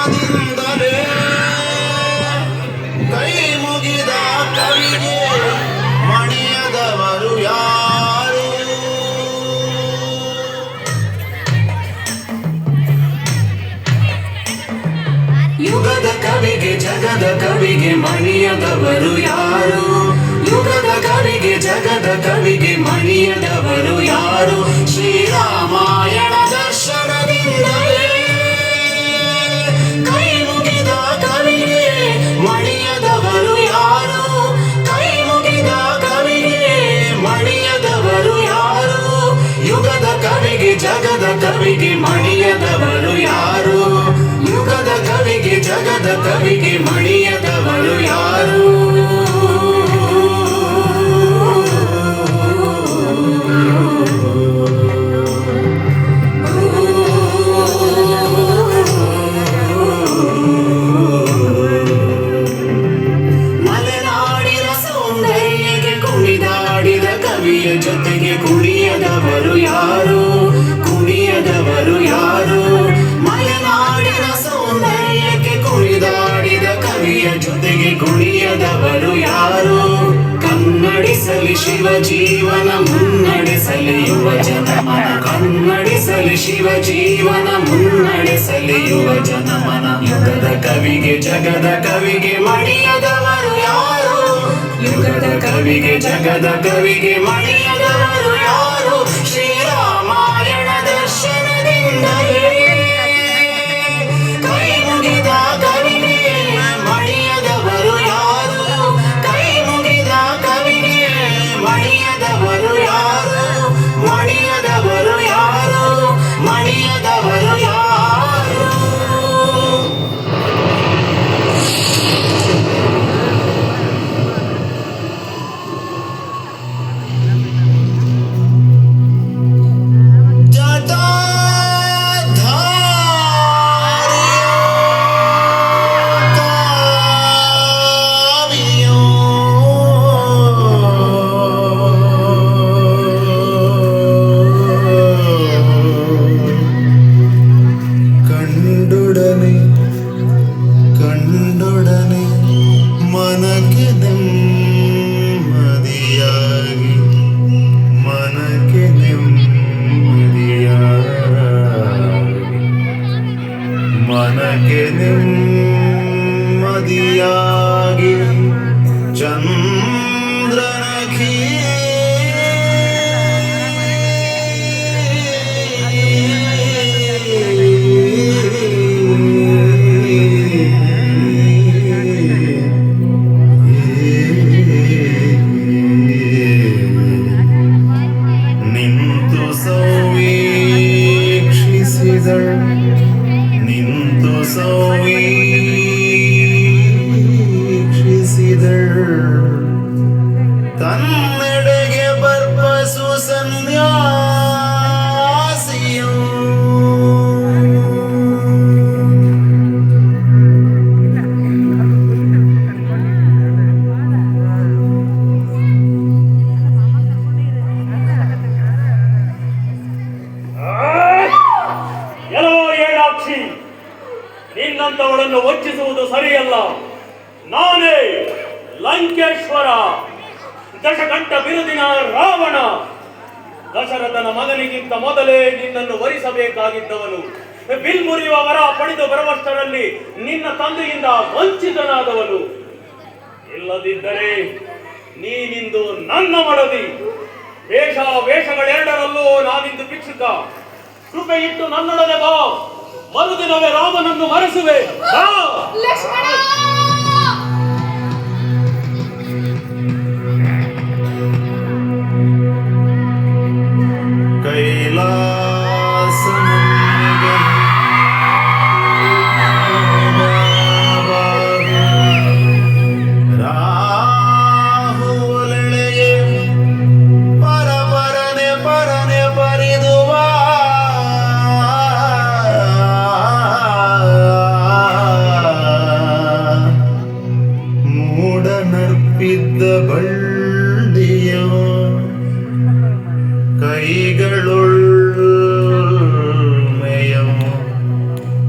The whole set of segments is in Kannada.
ಕ್ಷಣದಿಂದಲೇ ಕೈ ಮುಗಿದ ಕವಿಗೆ ಮಣಿಯದವರು ಯಾರು? ಯುಗದ ಕವಿಗೆ ಜಗದ ಕವಿಗೆ ಮಣಿಯದವರು ಯಾರು? ಯುಗದ ಕವಿಗೆ ಜಗದ ಕವಿಗೆ ಮಣಿಯದವರು ಯಾರು? ಶ್ರೀರಾಮಾಯಣ ದರ್ಶನದಿಂದಲೇ ಕೈ ಮುಗಿದ ಕವಿಗೆ ಮಣಿಯದವರು ಯಾರು? ಕೈ ಮುಗಿದ ಕವಿಗೆ ಮಣಿಯದವರು ಯಾರು? ಯುಗದ ಕವಿಗೆ ಜಗದ ಕವಿಗೆ ಮಣಿಯದವರು ಯಾರು? ಯುಗದ ಕವಿಗೆ ಜಗದ ಕವಿಗೆ ಮಣಿಯದವರು ಯಾರು? ಮಲೆನಾಡಿನ ಸೌಂದರ್ಯಕ್ಕೆ ಕುಣಿದಾಡಿದ ಕವಿಯ ಜೊತೆಗೆ ಕುಣಿಯದವರು ಯಾರು? ಕುಣಿಯದವರು ಯಾರು? ಮಲೆನಾಡಿನ ಸೌಂದರ್ಯಕ್ಕೆ ಕುಣಿದಾಡಿದ ಕವಿಯ ಜೊತೆಗೆ ಕುಣಿಯದವರು ಯಾರು? ಕನ್ನಡಿಸಲಿ ಶಿವ ಜೀವನ ಮುನ್ನಡೆಸಲಿ ಯುವ ಜನಮನ. ಕನ್ನಡಿಸಲಿ ಶಿವ ಜೀವನ ಮುನ್ನಡೆಸಲಿ ಯುವ ಜನಮನ. ಯುಗದ ಕವಿಗೆ ಜಗದ ಕವಿಗೆ ಮಣಿಯದವರು ಯಾರು? ಯುಗದ ಕವಿಗೆ ಜಗದ ಕವಿಗೆ ಮಣಿಯದವರು ಯಾರು? ಶ್ರೀರಾಮಾಯಣ ದರ್ಶನದಿಂದಲೇ ಕೈ ಮುಗಿದ ಕವಿಗೆ ಮಣಿಯದವರು ಯಾರು? ಕೈ ಮುಗಿದ ಕವಿಗೆ ಮಣಿಯದವರು ಯಾರು? ಮಣಿಯದವರು ಯಾರು? ಮಣಿಯದವರು ಯಾರು? ಕಂಡೊಡನೆ ಮನಕ್ಕೆ ನೆಮ್ಮದಿಯಾಗಿ, ಮನಕ್ಕೆ ನೆಮ್ಮದಿಯಾಗಿ, ಮನಕ್ಕೆ ನೆಮ್ಮದಿಯಾಗಿ ಚಂದ್ರನ ನಿಂತು ಸೌವೀಕ್ಷಿಸಿದಳು ತನ್ನೆಡೆಗೆ ಬರ್ಪಸು ಸನ್ಯಾಸಿಯು. ನಿನ್ನಂತವಳನ್ನು ವಂಚಿಸುವುದು ಸರಿಯಲ್ಲ. ನಾನೇ ಲಂಕೇಶ್ವರ, ದಶಕಂಠ ಬಿರುದಿನ ರಾವಣ. ದಶರಥನ ಮಗನಿಗಿಂತ ಮೊದಲೇ ನಿನ್ನನ್ನು ವರಿಸಬೇಕಾಗಿದ್ದವನು. ಬಿಲ್ ಮುರಿಯುವ ವರ ಪಡೆದು ಬರುವಷ್ಟರಲ್ಲಿ ನಿನ್ನ ತಂದೆಯಿಂದ ವಂಚಿತನಾದವನು. ಇಲ್ಲದಿದ್ದರೆ ನೀನಿಂದು ನನ್ನ ಮಡದಿ. ವೇಷಗಳೆರಡರಲ್ಲೂ ನಾನಿಂದು ಭಿಕ್ಷುಕ. ಕೃಪೆ ಇಟ್ಟು ನನ್ನೊಡನೆ ಬಾ. ಮರುದಿನವೇ ರಾಮನನ್ನು ಮರೆಸುವೆ.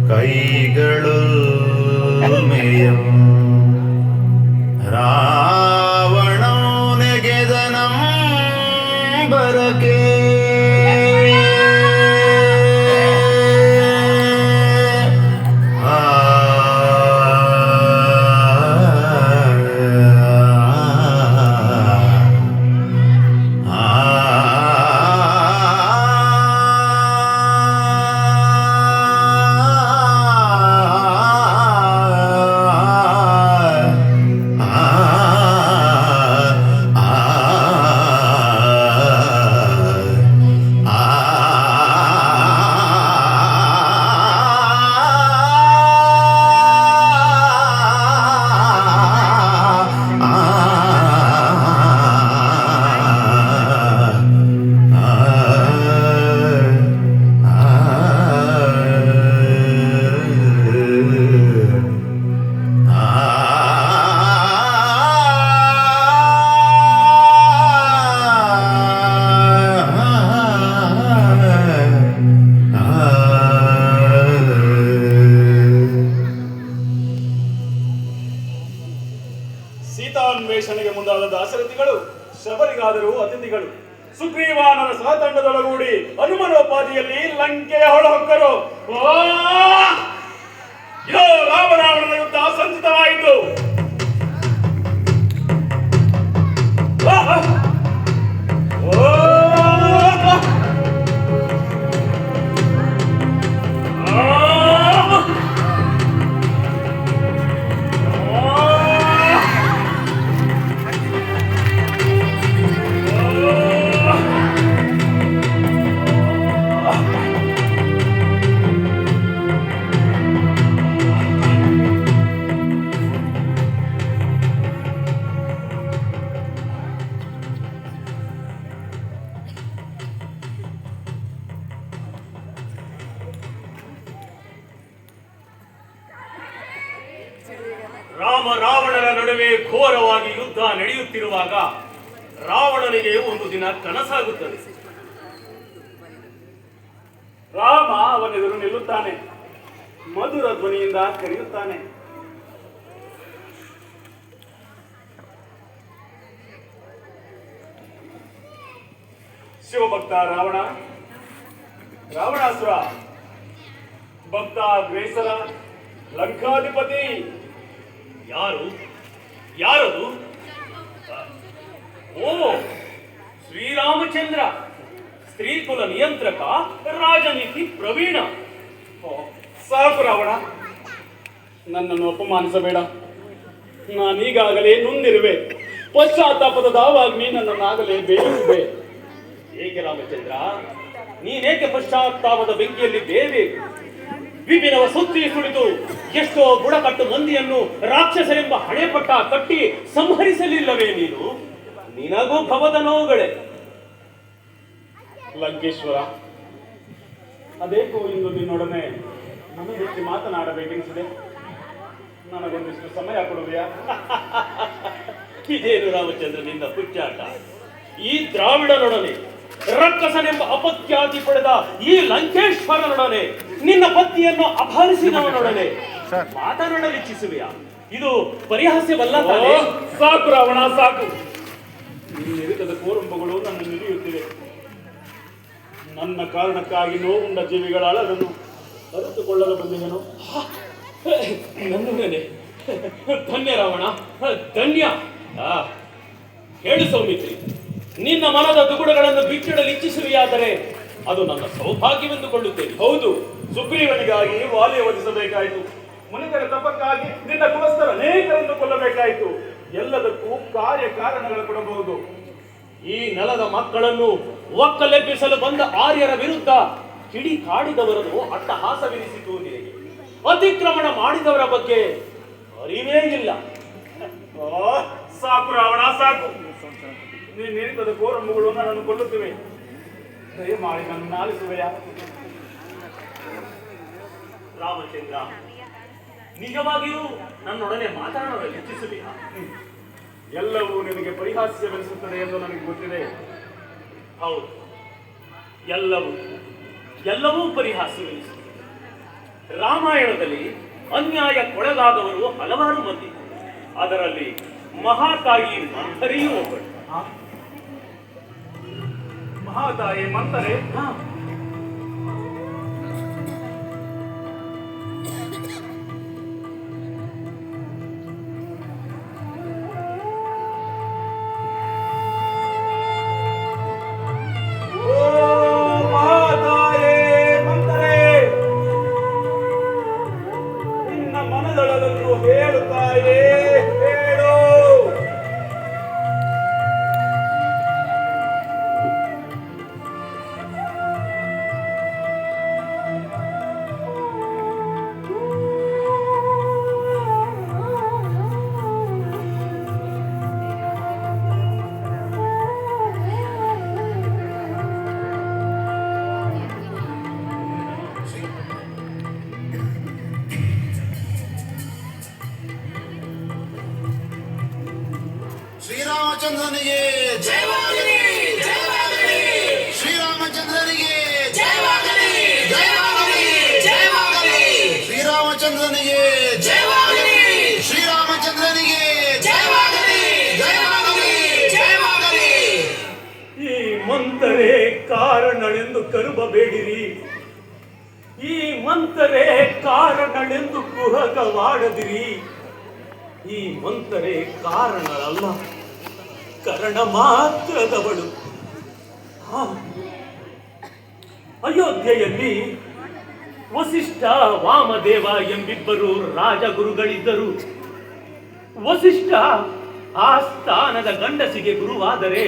കൈകളുമേയം രാവണോ നെಗೆದനം ಬರಕೆ ಸೀತಾನ್ವೇಷಣೆಗೆ ಮುಂದಾದ ದಾಸರಥಿಗಳು ಶಬರಿಗಾದರೂ ಅತಿಥಿಗಳು ಸುಗ್ರೀವಾನರ ಸಹತಂಡದೊಳಗೂಡಿ ಹನುಮನೋಪಾದಿಯಲ್ಲಿ ಲಂಕೆಯ ಹೊಳಹೊಕ್ಕರು. ಇದೋ ರಾಮರಾವಣನ ಯುದ್ಧ ಸಂಚಿತವಾಯಿತು. ರಾಮ ರಾವಣರ ನಡುವೆ ಘೋರವಾಗಿ ಯುದ್ಧ ನಡೆಯುತ್ತಿರುವಾಗ ರಾವಣನಿಗೆ ಒಂದು ದಿನ ಕನಸಾಗುತ್ತದೆ. ರಾಮ ಅವನೆದುರು ನಿಲ್ಲುತ್ತಾನೆ, ಮಧುರ ಧ್ವನಿಯಿಂದ ಕರೆಯುತ್ತಾನೆ. ಶಿವಭಕ್ತ ರಾವಣ, ರಾವಣಾಸುರ, ಭಕ್ತ ಗ್ರೇಸರ, ಲಂಕಾಧಿಪತಿ. ಯಾರು? ಯಾರದು? ಓ, ಶ್ರೀರಾಮಚಂದ್ರ, ಸ್ತ್ರೀಕುಲ ನಿಯಂತ್ರಕ, ರಾಜನೀತಿ ಪ್ರವೀಣ. ಸಾಕು ರಾವಣ, ನನ್ನನ್ನು ಅಪಮಾನಿಸಬೇಡ. ನಾನೀಗಾಗಲೇ ನೊಂದಿರುವೆ. ಪಶ್ಚಾತ್ತಾಪದ ದಾವಾಗ್ನಿ ನನ್ನನ್ನಾಗಲೇ ಬೇಯಿಸುವೆ. ಏಕೆ ರಾಮಚಂದ್ರ, ನೀನೇಕೆ ಪಶ್ಚಾತ್ತಾಪದ ಬೆಂಕಿಯಲ್ಲಿ ಬೇಯಬೇಕು? ವಿಪಿನವ ಸುತ್ತಿ ಸುಳಿದು ಎಷ್ಟೋ ಬುಡಕಟ್ಟು ಮಂದಿಯನ್ನು ರಾಕ್ಷಸರೆಂಬ ಹಣೆಪಟ್ಟ ಕಟ್ಟಿ ಸಂಹರಿಸಲಿಲ್ಲವೇ ನೀನು? ನಿನಗೂ ಭವದ ನೋವುಗಳೇ. ಲಂಕೇಶ್ವರ, ಅದೇಕೋ ಇಂದು ನಿನ್ನೊಡನೆ ನನಗೆ ಹೆಚ್ಚು ಮಾತನಾಡಬೇಕೆನಿಸಿದೆ. ನನಗೊಂದಿಷ್ಟು ಸಮಯ ಕೊಡುವೆಯಾ? ಇದೇನು ರಾಮಚಂದ್ರ ನಿನ್ನ ಪುಚ್ಚಾಟ? ಈ ದ್ರಾವಿಡನೊಡನೆ, ರಕ್ಕಸನೆಂಬ ಅಪಖ್ಯಾತಿ ಪಡೆದ ಈ ಲಂಕೇಶ್ವರನೊಡನೆ, ನಿನ್ನ ಪತ್ನಿಯನ್ನು ಅಪಹರಿಸಿದವನೊಡನೆ ಮಾತನಾಡಲಿಚ್ಛಿಸುವೆಯಾ? ಇದು ಪರಿಹಾಸ್ಯವಲ್ಲ ತಾನೇ? ಸಾಕು ರಾವಣ, ಸಾಕು. ನಿನ್ನ ಕೋರಂಬಗಳು ನನ್ನ ನಿಲಿಯುತ್ತಿವೆ. ನನ್ನ ಕಾರಣಕ್ಕಾಗಿ ನೋವುಂಡ ಜೀವಿಗಳ ಅಳಲನ್ನು ಅರಿತುಕೊಳ್ಳಲು ಬಂದಿದ್ದನು. ನನ್ನೊಡನೆ ಧನ್ಯ ರಾವಣ, ಧನ್ಯ. ಹೇಳು ಸೌಮಿತ್ರಿ, ನಿನ್ನ ಮನದ ದುಗುಡಗಳನ್ನು ಬಿಚ್ಚಿಡಲು ಇಚ್ಛಿಸುವೆಯಾದರೆ ಅದು ನನ್ನ ಸೌಭಾಗ್ಯವೆಂದುಕೊಳ್ಳುತ್ತೇನೆ. ಹೌದು, ಸುಗ್ರೀವನಿಗಾಗಿ ವಾಲಿಯ ವಧಿಸಬೇಕಾಯಿತು. ಮುನಿತರ ತಪಕ್ಕಾಗಿ ನಿನ್ನ ಕುಲಸ್ಥರ ಅನೇಕರನ್ನು ಕೊಲ್ಲಬೇಕಾಯಿತು. ಎಲ್ಲದಕ್ಕೂ ಕಾರ್ಯ ಕಾರಣಗಳು ಕೊಡಬಹುದು. ಈ ನೆಲದ ಮಕ್ಕಳನ್ನು ಒಕ್ಕಲೆಬ್ಬಿಸಲು ಬಂದ ಆರ್ಯರ ವಿರುದ್ಧ ಕಿಡಿ ಕಾಡಿದವರನ್ನು ಅಟ್ಟಹಾಸವೆನಿಸಿತು ನಿನಗೆ. ಅತಿಕ್ರಮಣ ಮಾಡಿದವರ ಬಗ್ಗೆ ಅರಿವೇ ಇಲ್ಲ. ಸಾಕು ರಾವಣ, ಸಾಕು. ನೀನಿರಿತದ ಕೋರಮ್ಮಗಳು ನನ್ನನ್ನು ಕೊಲ್ಲುತ್ತಿವೆ. ದಯಮಾಡಿ ನನ್ನ ಆಲಿಸುವೆಯಾ? ರಾಮಚಂದ್ರ, ನಿಜವಾಗಿಯೂ ನನ್ನೊಡನೆ ಮಾತನಾಡಲು ಇಚ್ಛಿಸುವೆಯಾ? ಎಲ್ಲವೂ ನಿನಗೆ ಪರಿಹಾಸ್ಯವೆನಿಸುತ್ತದೆ ಎಂದು ನನಗೆ ಗೊತ್ತಿದೆ. ಹೌದು, ಎಲ್ಲವೂ ಪರಿಹಾಸ್ಯವೆನಿಸುತ್ತದೆ. ರಾಮಾಯಣದಲ್ಲಿ ಅನ್ಯಾಯಕ್ಕೊಳಗಾದವರು ಹಲವಾರು ಮಂದಿ, ಅದರಲ್ಲಿ ಮಹಾತಾಯಿ ಮಂಥರೆಯೂ ಒಬ್ಬಳು. ಮಹಾತಾಯಿ ಮಂಥರೆ ಶ್ರೀರಾಮಚಂದ್ರನಿಗೆ ಜಯವಾಗಲಿ, ಜಯವಾಗಲಿ. ಶ್ರೀರಾಮಚಂದ್ರನಿಗೆ ಜಯವಾಗಲಿ, ಜಯವಾಗಲಿ, ಜಯವಾಗಲಿ. ಶ್ರೀರಾಮಚಂದ್ರನಿಗೆ ಜಯವಾಗಲಿ, ಶ್ರೀರಾಮಚಂದ್ರನಿಗೆ ಜಯವಾಗಲಿ, ಜಯವಾಗಲಿ, ಜಯವಾಗಲಿ. ಈ ಮಂಥರೆ ಕಾರಣಳೆಂದು ಕರುಬಬೇಡಿರಿ, ಈ ಮಂಥರೆ ಕಾರಣಳೆಂದು ಕುಹಕವಾಡದಿರಿ. ಈ ಮಂಥರೆ ಕಾರಣಳಲ್ಲ, ಕರಣ ಮಾತ್ರದವಳು. ಅಯೋಧ್ಯೆಯಲ್ಲಿ ವಸಿಷ್ಠ ವಾಮದೇವ ಎಂಬಿಬ್ಬರು ರಾಜಗುರುಗಳಿದ್ದರು. ವಸಿಷ್ಠ ಆ ಸ್ಥಾನದ ಗಂಡಸಿಗೆ ಗುರುವಾದರೆ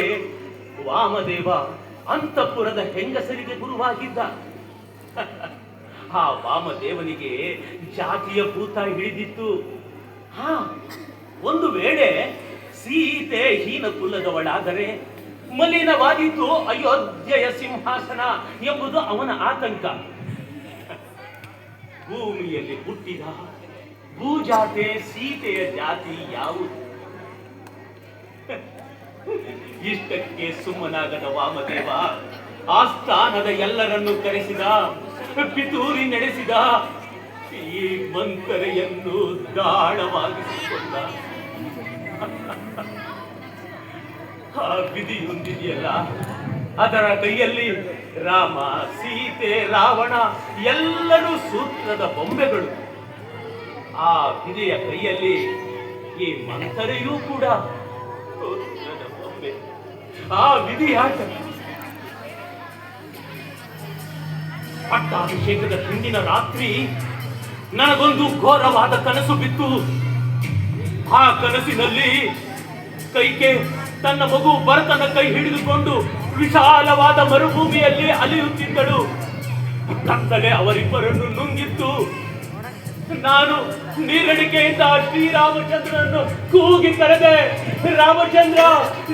ವಾಮದೇವ ಅಂತಃಪುರದ ಹೆಂಗಸರಿಗೆ ಗುರುವಾಗಿದ್ದ. ಆ ವಾಮದೇವನಿಗೆ ಜಾತಿಯ ಭೂತ ಹಿಡಿದಿತ್ತು. ಒಂದು ವೇಳೆ ಸೀತೆ ಹೀನ ಕುಲದವಳಾದರೆ ಮಲಿನವಾದೀತು ಅಯೋಧ್ಯೆಯ ಸಿಂಹಾಸನ ಎಂಬುದು ಅವನ ಆತಂಕ. ಭೂಮಿಯಲ್ಲಿ ಹುಟ್ಟಿದ ಭೂಜಾತೆ ಸೀತೆಯ ಜಾತಿ ಯಾವುದು? ಇಷ್ಟಕ್ಕೆ ಸುಮ್ಮನಾಗದ ವಾಮದೇವ ಆಸ್ಥಾನದ ಎಲ್ಲರನ್ನು ಕರೆಸಿದ, ಪಿತೂರಿ ನಡೆಸಿದ, ಈ ಮಂಥರೆಯನ್ನು ದಾಳವಾಗಿಸಿಕೊಂಡ. ಆ ವಿಧಿಯೊಂದಿದೆಯಲ್ಲ, ಅದರ ಕೈಯಲ್ಲಿ ರಾಮ, ಸೀತೆ, ರಾವಣ ಎಲ್ಲರೂ ಸೂತ್ರದ ಬೊಂಬೆಗಳು. ಆ ವಿಧಿಯ ಕೈಯಲ್ಲಿ ಈ ಮಂಥರೆಯೂ ಕೂಡ ಸೂತ್ರದ ಬೊಂಬೆ. ಆ ವಿಧಿಯಾಟ ಪಟ್ಟಾಭಿಷೇಕದ ಹಿಂದಿನ ರಾತ್ರಿ ನನಗೊಂದು ಘೋರವಾದ ಕನಸು ಬಿತ್ತು. ಆ ಕನಸಿನಲ್ಲಿ ಕೈಕೆ ತನ್ನ ಮಗು ಭರತನ ಕೈ ಹಿಡಿದುಕೊಂಡು ವಿಶಾಲವಾದ ಮರುಭೂಮಿಯಲ್ಲಿ ಅಲಿಯುತ್ತಿದ್ದಳು. ಕತ್ತಲೆ ಅವರಿಬ್ಬರನ್ನು ನುಂಗಿತ್ತು. ನಾನು ನೀರಡಿಕೆಯಿಂದ ಶ್ರೀರಾಮಚಂದ್ರನನ್ನು ಕೂಗಿ ಕರೆದೆ. ರಾಮಚಂದ್ರ,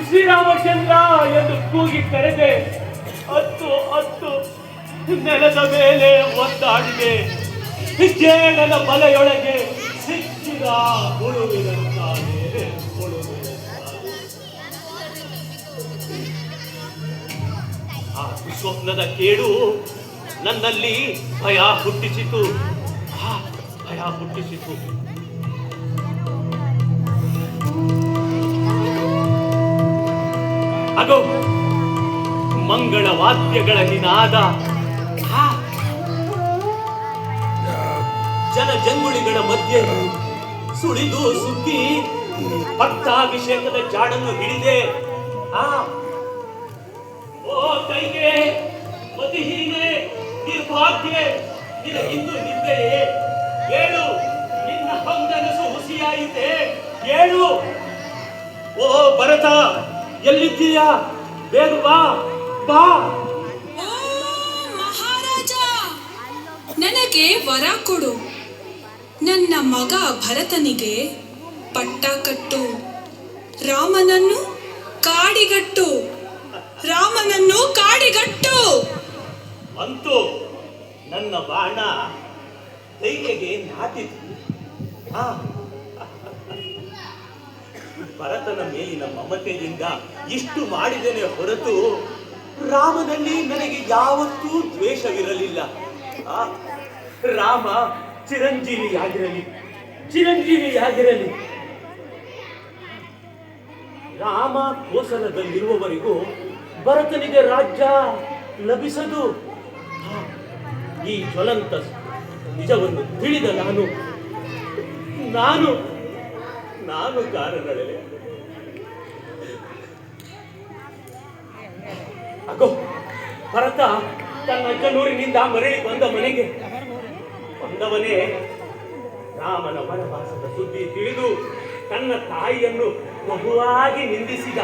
ಶ್ರೀರಾಮಚಂದ್ರ ಎಂದು ಕೂಗಿ ಕರೆದೆ. ಅತ್ತು ನೆಲದ ಮೇಲೆ ಒದ್ದಾಡಿದೆ. ಜೇಡನ ಬಲೆಯೊಳಗೆ ಸಿಕ್ಕಿದ ಹುಳುವಿನಂತಾನೆ. ಆ ಸ್ವಪ್ನದ ಕೇಡು ನನ್ನಲ್ಲಿ ಭಯ ಹುಟ್ಟಿಸಿತು. ಅದು ಮಂಗಳ ವಾದ್ಯಗಳ ನಿನಾದ, ಜನಜಂಗುಳಿಗಳ ಮಧ್ಯೆ ಸುಳಿದು ಸುದ್ದಿ ಪಟ್ಟಾಭಿಷೇಕದ ಜಾಡನ್ನು ಹಿಡಿದೆ. ಓ ಕೈಗೆ ಮತಿಹೀನೆ, ನಿರ್ಭಾಗ್ಯೆ, ನಿನ್ನ ಇಂದು ನಿದ್ದೆಯೇ, ಏಳು, ನಿನ್ನ ಹೊಂಗನಸು ಹುಸಿಯಾಯಿತೆ, ಏಳು. ಓ ಭರತ, ಎಲ್ಲಿದ್ದೀಯಾ? ಬೇಗ ಬಾ ಬಾ. ಮಹಾರಾಜ, ನನಗೆ ವರ ಕೊಡು. ನನ್ನ ಮಗ ಭರತನಿಗೆ ಪಟ್ಟ ಕಟ್ಟು. ರಾಮನನ್ನು ಕಾಡಿಗಟ್ಟು. ಅಂತೂ ನನ್ನ ಬಾಣ ಕೈಗೆ ನಾಟಿತು. ಭರತನ ಮೇಲಿನ ಮಮತೆಯಿಂದ ಇಷ್ಟು ಮಾಡಿದ್ದೇನೆ ಹೊರತು ರಾಮನಲ್ಲಿ ನನಗೆ ಯಾವತ್ತೂ ದ್ವೇಷವಿರಲಿಲ್ಲ. ರಾಮ ಚಿರಂಜೀವಿಯಾಗಿರಲಿ, ಚಿರಂಜೀವಿಯಾಗಿರಲಿ. ರಾಮ ಕೋಸಲದಲ್ಲಿರುವವರೆಗೂ ಭರತನಿಗೆ ರಾಜ್ಯ ಲಭಿಸದು. ಈ ಜ್ವಲಂತ ನಿಜವನ್ನು ತಿಳಿದ ನಾನು ಕಾರಣಗಳೇ. ಅಗೋ, ಭರತ ತನ್ನ ಅಜ್ಜನೂರಿನಿಂದ ಮರಳಿ ಬಂದ ಮನೆಗೆ ಬಂದವನೇ ರಾಮನ ವನವಾಸದ ಸುದ್ದಿ ತಿಳಿದು ತನ್ನ ತಾಯಿಯನ್ನು ಬಹುವಾಗಿ ನಿಂದಿಸಿದ,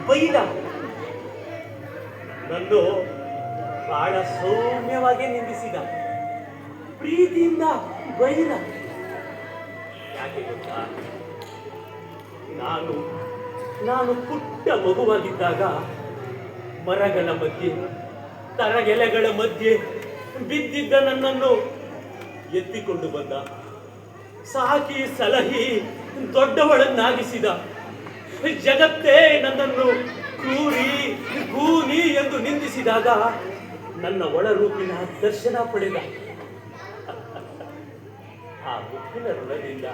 ಬೈದ. ನನ್ನು ಬಹಳ ಸೌಮ್ಯವಾಗಿ ನಿಂದಿಸಿದ, ಪ್ರೀತಿಯಿಂದ ಬೈದ. ಯಾಕೆ ಗೊತ್ತಾ? ನಾನು ಪುಟ್ಟ ಮಗುವಾಗಿದ್ದಾಗ ಮರಗಳ ಮಧ್ಯೆ, ತರಗೆಲೆಗಳ ಮಧ್ಯೆ ಬಿದ್ದಿದ್ದ ನನ್ನನ್ನು ಎತ್ತಿಕೊಂಡು ಬಂದ, ಸಾಕಿ ಸಲಹಿ ದೊಡ್ಡವಳನ್ನಾಗಿಸಿದ. ಜಗತ್ತೇ ನನ್ನನ್ನು ಕ್ರೂರಿ ಗೂನಿ ಎಂದು ನಿಂದಿಸಿದಾಗ ನನ್ನ ಒಳರೂಪಿನ ದರ್ಶನ ಪಡೆದ. ಆ ಮುಕ್ತಿನ ಋಣದಿಂದ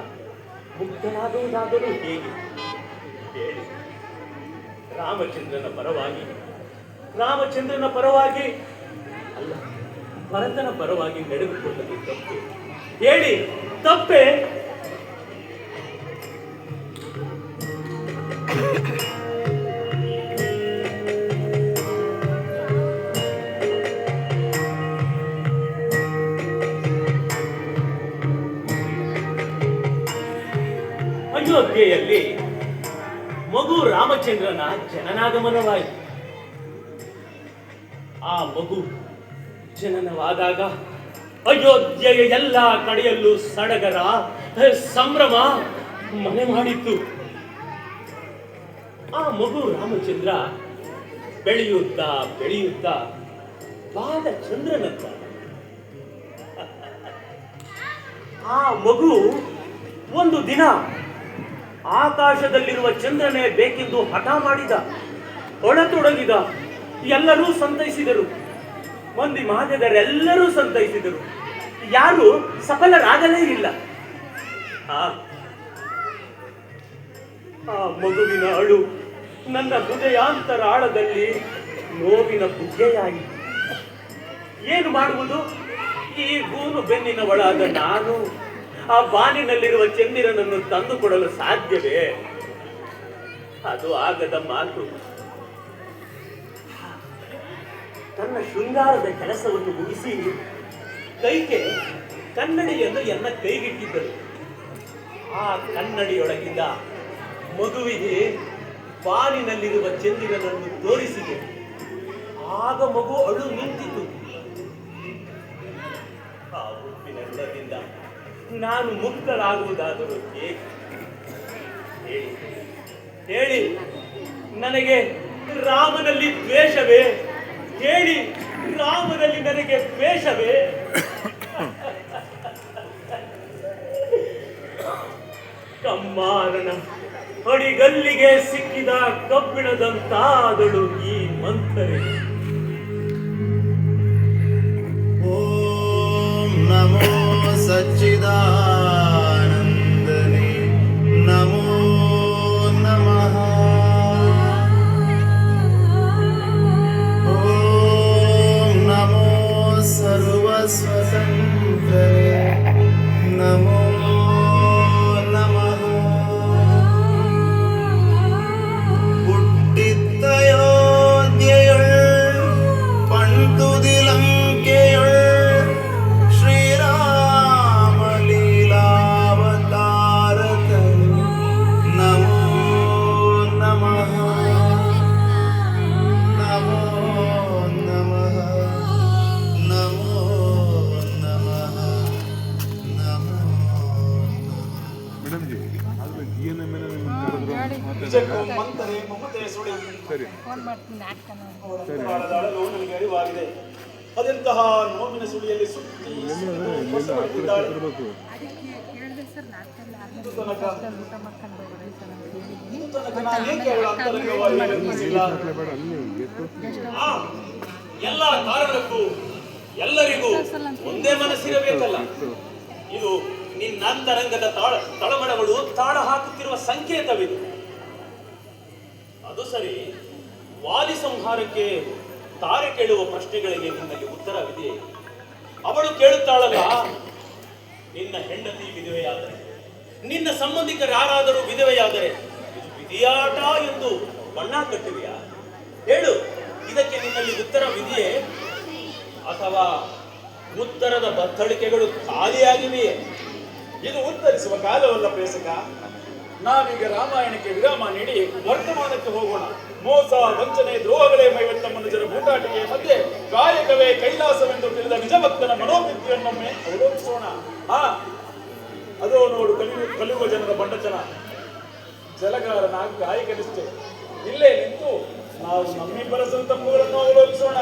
ಮುಕ್ತನಾಗುವುದಾದರೂ ಹೇಗೆ ಹೇಳಿ? ರಾಮಚಂದ್ರನ ಪರವಾಗಿ ಅಲ್ಲ, ಭರತನ ಪರವಾಗಿ ನಡೆದುಕೊಂಡದ್ದು ತಪ್ಪೆ. ಹೇಳಿ, ತಪ್ಪೆ? ಅಯೋಧ್ಯೆಯಲ್ಲಿ ಮಗು ರಾಮಚಂದ್ರನ ಜನನಾಗಮನವಾಯಿತು. ಆ ಮಗು ಜನನವಾದಾಗ ಅಯೋಧ್ಯೆಯ ಎಲ್ಲ ಕಡೆಯಲ್ಲೂ ಸಡಗರ, ಸಂಭ್ರಮ ಮನೆ ಮಾಡಿತ್ತು. ಆ ಮಗು ರಾಮಚಂದ್ರ ಬೆಳೆಯುತ್ತಾ ಬಾಲ ಚಂದ್ರನಂತ. ಆ ಮಗು ಒಂದು ದಿನ ಆಕಾಶದಲ್ಲಿರುವ ಚಂದ್ರನೇ ಬೇಕೆಂದು ಹಠ ಮಾಡಿದ, ಹೊಳತೊಡಗಿದ. ಎಲ್ಲರೂ ಸಂತೈಸಿದರು, ಮಂದಿ ಮಾಧ್ಯದರೆಲ್ಲರೂ ಸಂತೈಸಿದರು. ಯಾರು ಸಫಲರಾಗಲೇ ಇಲ್ಲ. ಆ ಮಗುವಿನ ಅಳು ನನ್ನ ಹೃದಯಾಂತರಾಳದಲ್ಲಿ ನೋವಿನ ಬುಗ್ಗೆಯಾಯಿತು. ಏನು ಮಾಡುವುದು? ಈ ಗೂನು ಬೆನ್ನಿನವಳಾದ ನಾನು ಆ ಬಾನಿನಲ್ಲಿರುವ ಚಂದಿರನನ್ನು ತಂದುಕೊಡಲು ಸಾಧ್ಯವೇ? ಅದು ಆಗದ ಮಾತು. ತನ್ನ ಶೃಂಗಾರದ ಕೆಲಸವನ್ನು ಮುಗಿಸಿ ಕೈಗೆ ಕನ್ನಡಿಯನ್ನು ಎನ್ನ ಕೈಗಿಟ್ಟಿದ್ದರು. ಆ ಕನ್ನಡಿಯೊಳಗಿಂದ ಮಗುವಿಗೆ ಬಾನಿನಲ್ಲಿರುವ ಚಂದಿರನನ್ನು ತೋರಿಸಿದೆ. ಆಗ ಮಗು ಅಳು ನಿಂತಿತು. ಆ ಉಪ್ಪಿನ ಋಣದಿಂದ ನಾನು ಮುಕ್ತರಾಗುವುದಾದರೂ ಹೇಗೆ? ಹೇಳಿ, ನನಗೆ ರಾಮನಲ್ಲಿ ದ್ವೇಷವೇ? ಹೇಳಿ, ರಾಮನಲ್ಲಿ ನನಗೆ ದ್ವೇಷವೇ? ಕಮ್ಮಾರನ ಅಡಿಗಲ್ಲಿಗೆ ಸಿಕ್ಕಿದ ಕಬ್ಬಿಣದಂತಾದಳು ಈ ಮಂಥರೆ. ಓಂ ನಮೋ ಸಚ್ಚಿದಾನಂದನೇ ನಮೋ ನಮಃ. ಓಂ ನಮೋ ಸರ್ವಸ್ವತಂತ್ರನೇ ನಮೋ ನಮಃ. ಹುಟ್ಟಿದ್ದಯೋಧ್ಯೆಯೊಳ್ ಪಂತುದಿಲಂಕೆಯೊಳ್ ಮಂತರೆ ಮಮತೆಯ ಸುಳಿ ನನಗೆ ಅರಿವಾಗಿದೆ. ಅದೆಂತಹ ನೋವಿನ ಸುಳಿಯಲ್ಲಿ ಸುತ್ತಿ ಎಲ್ಲ ಕಾರಣಕ್ಕೂ ಎಲ್ಲರಿಗೂ ಒಂದೇ ಮನಸ್ಸಿರಬೇಕಲ್ಲ. ಇದು ನಿನ್ನ ಅಂತರಂಗದ ತಳಮಳಗಳು ತಾಳ ಹಾಕುತ್ತಿರುವ ಸಂಕೇತವಿದು. ಅದು ಸರಿ, ವಾಲಿ ಸಂಹಾರಕ್ಕೆ ತಾರೆ ಕೇಳುವ ಪ್ರಶ್ನೆಗಳಿಗೆ ನಿನ್ನಲ್ಲಿ ಉತ್ತರವಿದೆ. ಅವಳು ಕೇಳುತ್ತಾಳಲ್ಲ, ನಿನ್ನ ಹೆಂಡತಿ ವಿಧವೆಯಾದರೆ, ನಿನ್ನ ಸಂಬಂಧಿಕರು ಯಾರಾದರೂ ವಿಧವೆಯಾದರೆ ಇದು ವಿಧಿಯಾಟ ಎಂದು ಬಣ್ಣ ಕಟ್ಟುವಿಯಾ? ಹೇಳು, ಇದಕ್ಕೆ ನಿನ್ನಲ್ಲಿ ಉತ್ತರವಿದೆಯೇ ಅಥವಾ ಉತ್ತರದ ಬತ್ತಳಿಕೆಗಳು ಖಾಲಿಯಾಗಿವೆಯೇ? ಇದು ಉತ್ತರಿಸುವ ಕಾಲವಲ್ಲ ಪ್ರೇಸಕ. ನಾವೀಗ ರಾಮಾಯಣಕ್ಕೆ ವಿರಾಮ ನೀಡಿ ವರ್ತಮಾನಕ್ಕೆ ಹೋಗೋಣ. ಮೋಸ, ವಂಚನೆ, ದ್ರೋಹಗಳೇ ಮೈವೆತ್ತ ಮನುಜರ ಬೂಟಾಟಿಕೆಯ ಮಧ್ಯೆ ಕಾಯಕವೇ ಕೈಲಾಸವೆಂದು ತಿಳಿದ ನಿಜಭಕ್ತನ ಮನೋವೃತ್ತಿಯನ್ನೊಮ್ಮೆ ಅವಲೋಕಿಸೋಣ. ಅದೋ ನೋಡು ಕಲಿಯುವ ಜನರ ಬಂಡತನ. ಜಲಗಾರನ ಕಾಯಕನಿಷ್ಠೆ. ಇಲ್ಲೇ ನಿಂತು ನಾವು ನಮ್ಮಿಬ್ಬರ ಸಂತಪ್ಪುಗಳನ್ನು ಅವಲೋಕಿಸೋಣ.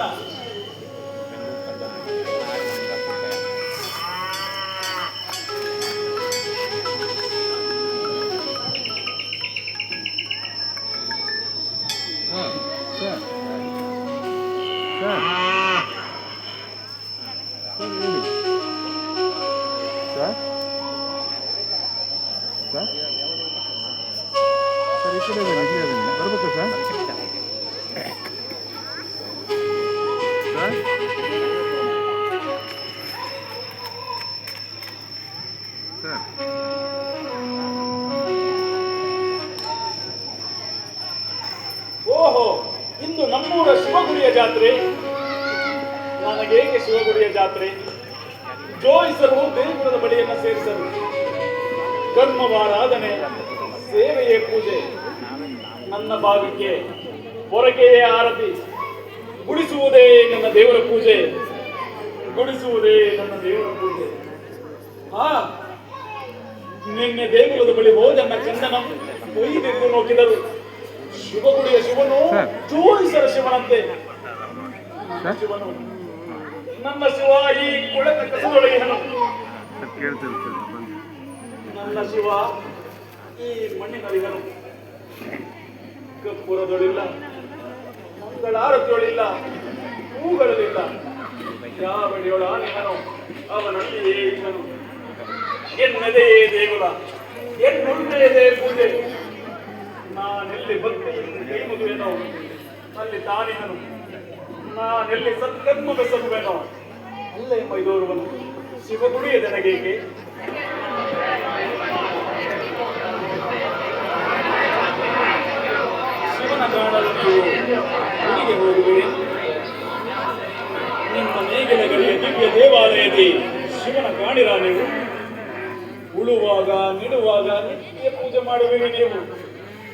ಬರ್ಬೇಕು ಸರ್. ಓಹೋ, ಇಂದು ನಮ್ಮೂರ ಶಿವಗುಡಿಯ ಜಾತ್ರೆ. ನನಗೇಕೆ ಶಿವಗುಡಿಯ ಜಾತ್ರೆ? ಜೋಯಿಸರು ದೇಗುಲದ ಬಳಿಯನ್ನು ಸೇರಿಸರು. ಕರ್ಮವಾರಾಧನೆ, ಸೇವೆಯೇ ಪೂಜೆ. ನನ್ನ ಭಾಗಕ್ಕೆ ಹೊರಗೆಯೇ ಆರತಿ. ಗುಡಿಸುವುದೇ ನನ್ನ ದೇವರ ಪೂಜೆ, ಗುಡಿಸುವುದೇ ನನ್ನ ದೇವರ ಪೂಜೆ. ನಿನ್ನೆ ದೇಗುಲದ ಬಳಿ ಹೋದನ್ನ ಚಂದನ ಕೊಯ್ದೆಂದು ನೋಕಿದರು. ಶಿವಗುಡಿಯ ಶಿವನು ಜೋಯಿಸರ ಶಿವನಂತೆ. ಶಿವನು ನನ್ನ ಶಿವ ಈ ಕೊಳಕ ಕಸದೊಳಗಿನನು. ನನ್ನ ಶಿವ ಈ ಮಣ್ಣಿನೊಳಗನು. ಕಪ್ಪುರದೊಳಿಲ್ಲ, ಮಂಗಳಾರತಿಯೊಳಿಲ್ಲ, ಹೂಗಳಲಿಲ್ಲ. ಯಾವಡಿಯೊಳಾನಿಹನು ಅವನಲ್ಲಿಯೇ ಇದ್ದನು. ಎನ್ನದೆಯೇ ದೇಗುಲ, ಎನ್ನುಳ್ಳೇದೇ ಪೂಜೆ. ನಾನೆಲ್ಲಿ ಭಕ್ತಿ ಕೈ ಮುಗುವೆನೋ ಅಲ್ಲಿ ತಾನಿಹನು. ನಾನೆಲ್ಲಿ ಸತ್ಕರ್ಮ ಬೆಸಗುವೆನೋ ಅಲ್ಲೇ ಮೈದೋರುವನು. ಶಿವಗುಡಿಯ ನನಗೇಕೆ? ಶಿವನ ಕಾಣಲು ನೀವು ಗುಡಿಗೆ ಹೋಗುವಿರಿ. ನಿಮ್ಮ ನೇಗಿಲ ಗಡಿಯ ದಿವ್ಯ ದೇವಾಲಯದಿ ಶಿವನ ಕಾಣಿರ ನೀವು. ಉಳುವಾಗ ನಿಡುವಾಗ ನಿತ್ಯ ಪೂಜೆ ಮಾಡುವಿರಿ ನೀವು.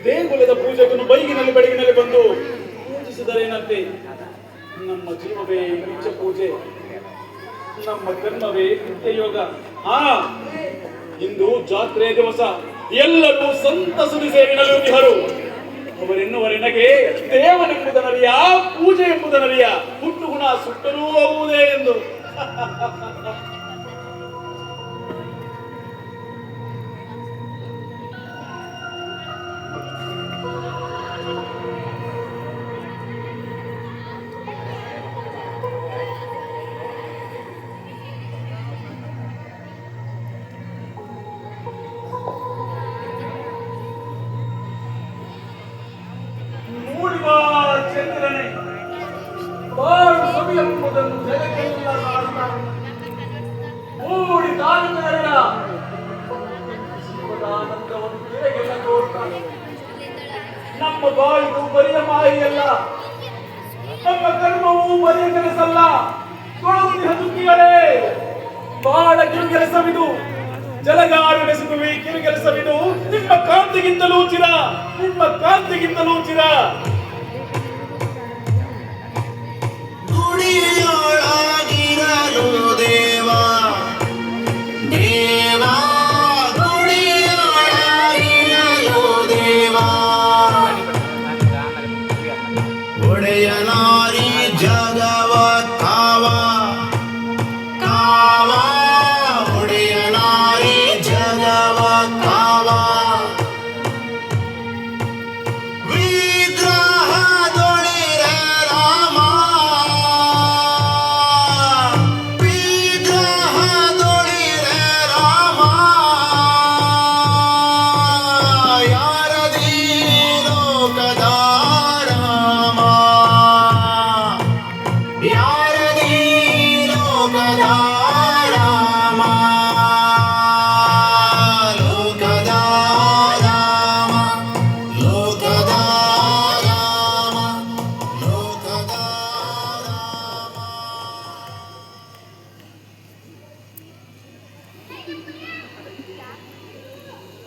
ದೇಗುಲದ ಪೂಜೆಗೂ ಬೈಗಿನಲ್ಲಿ ಬೆಳಗಿನಲ್ಲಿ ಬಂದು ಪೂಜಿಸಿದರೇನಂತೆ? ನಮ್ಮ ಜೀವವೇ ನಿತ್ಯ ಪೂಜೆ, ನಮ್ಮ ಕರ್ಮವೇ ನಿತ್ಯಯೋಗ. ಇಂದು ಜಾತ್ರೆ ದಿವಸ ಎಲ್ಲರೂ ಸಂತಸುಡಿ ಸೇರಿ ನಲಿಯುತ್ತಿಹರು. ಅವರೆನ್ನುವರೆನಗೆ ದೇವನೆಂಬುದನರಿಯ, ಪೂಜೆ ಎಂಬುದನರಿಯ, ಹುಟ್ಟು ಗುಣ ಸುಟ್ಟರೂ ಹೋಗುವುದೇ ಎಂದು. ಚಂದ್ರನೇ ಬಾಳು ಸವಿಯೆಂಬುದನ್ನು ಜಗಕ್ಕೆಲ್ಲ ಕಾಣುತ್ತಾನೆ. ಮೂಡಿ ತಾರುತ್ತಾರೆಲ್ಲ ಶಿವದಾನಂದವನ್ನು ಕೆಳಗೆಲ್ಲ ತೋರ್ತಾನೆ. ನಮ್ಮ ಬಾಯಿಗೂ ಬರಿಯ ಮಾಹಿಯಲ್ಲ, ನಮ್ಮ ಕರ್ಮವೂ ಬರಿಯ ಕೆಲಸಲ್ಲ. ತೊಳಗುದಿ ಹದುಕಿಗಳೇ, ಬಾಳ ಕಿರುಗೆಲಸವಿದು. ಜಲಗಾರು ಬೆಸುಗುವೆ ಕಿರುಗೆಲಸವಿದು. ನಿಮ್ಮ ಕಾಂತಿಗಿಂತಲೂ ಚಿರ, ನಿಮ್ಮ ಕಾಂತಿಗಿಂತಲೂ ಚಿರ. ಗುಡಿಯೊಳಗಿರಲು ದೇವಾ, ದೇವಾ ಗುಡಿಯೊಳಗಿರಲು ದೇವಾ. ಒಡೆಯನಾರಿ ಜಗವ ಕಾವ ಕಾವ, ಒಡೆಯನಾರಿ ಜಗವ ಕಾವ. ವಿಗ್ರಹದೊಳಿರ ರಾಮ,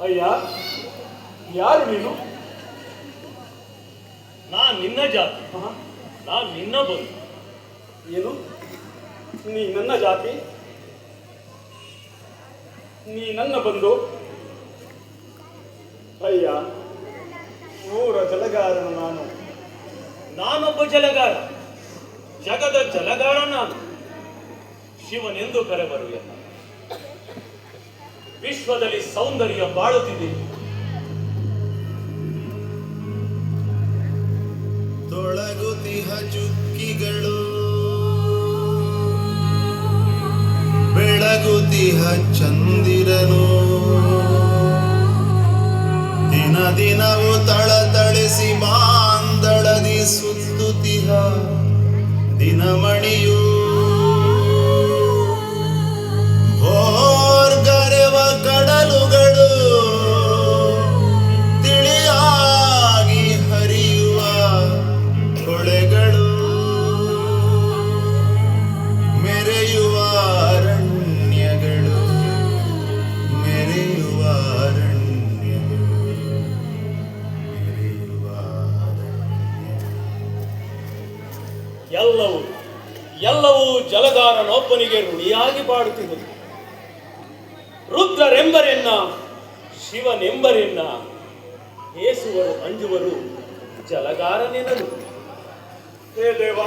ಅಯ್ಯ, ಯಾರು ನೀನು? ನಾನ್ ನಿನ್ನ ಜಾತಿ, ಹ? ನಾನ್ ನಿನ್ನ ಬಂಧು. ಏನು? ನೀ ನನ್ನ ಜಾತಿ, ನೀ ನನ್ನ ಬಂಧು. ಅಯ್ಯ, ಊರ ಜಲಗಾರನು ನಾನು. ನಾನೊಬ್ಬ ಜಲಗಾರ, ಜಗದ ಜಲಗಾರ ನಾನು. ಶಿವನೆಂದು ಕರೆಬರುವೆ. ವಿಶ್ವದಲ್ಲಿ ಸೌಂದರ್ಯ ಬಾಳುತ್ತಿದೆ. ತೊಳಗುತಿಹ ಚುಕ್ಕಿಗಳು ಬೆಳಗುತಿಹ ಚಂದಿರನು ದಿನ ದಿನವು ತಳತಳಿಸಿ ಬಾಂದಳದಿ ಸುತ್ತುತಿಹ ದಿನಮಣಿಯು ಹೋರ್ಗರೆವ ಕಡಲುಗಳು ತಿಳಿಯಾಗಿ ಹರಿಯುವ ಹೊಳೆಗಳು ಮೆರೆಯುವ ಅರಣ್ಯಗಳು ಮೆರೆಯುವ ಅರಣ್ಯಗಳು ಮೆರೆಯುವ ಎಲ್ಲವೂ ಎಲ್ಲವೂ ಜಲಗಾರನೊಬ್ಬನಿಗೆ ಋಣಿಯಾಗಿ ಬಾಡುತ್ತಿರುವುದು. ರುದ್ರರೆಂಬರೆನ್ನ, ಶಿವನೆಂಬರೆನ್ನ, ಏಸುವರು ಅಂಜುವರು ಜಲಗಾರನೆನಲು. ಹೇ ದೇವ,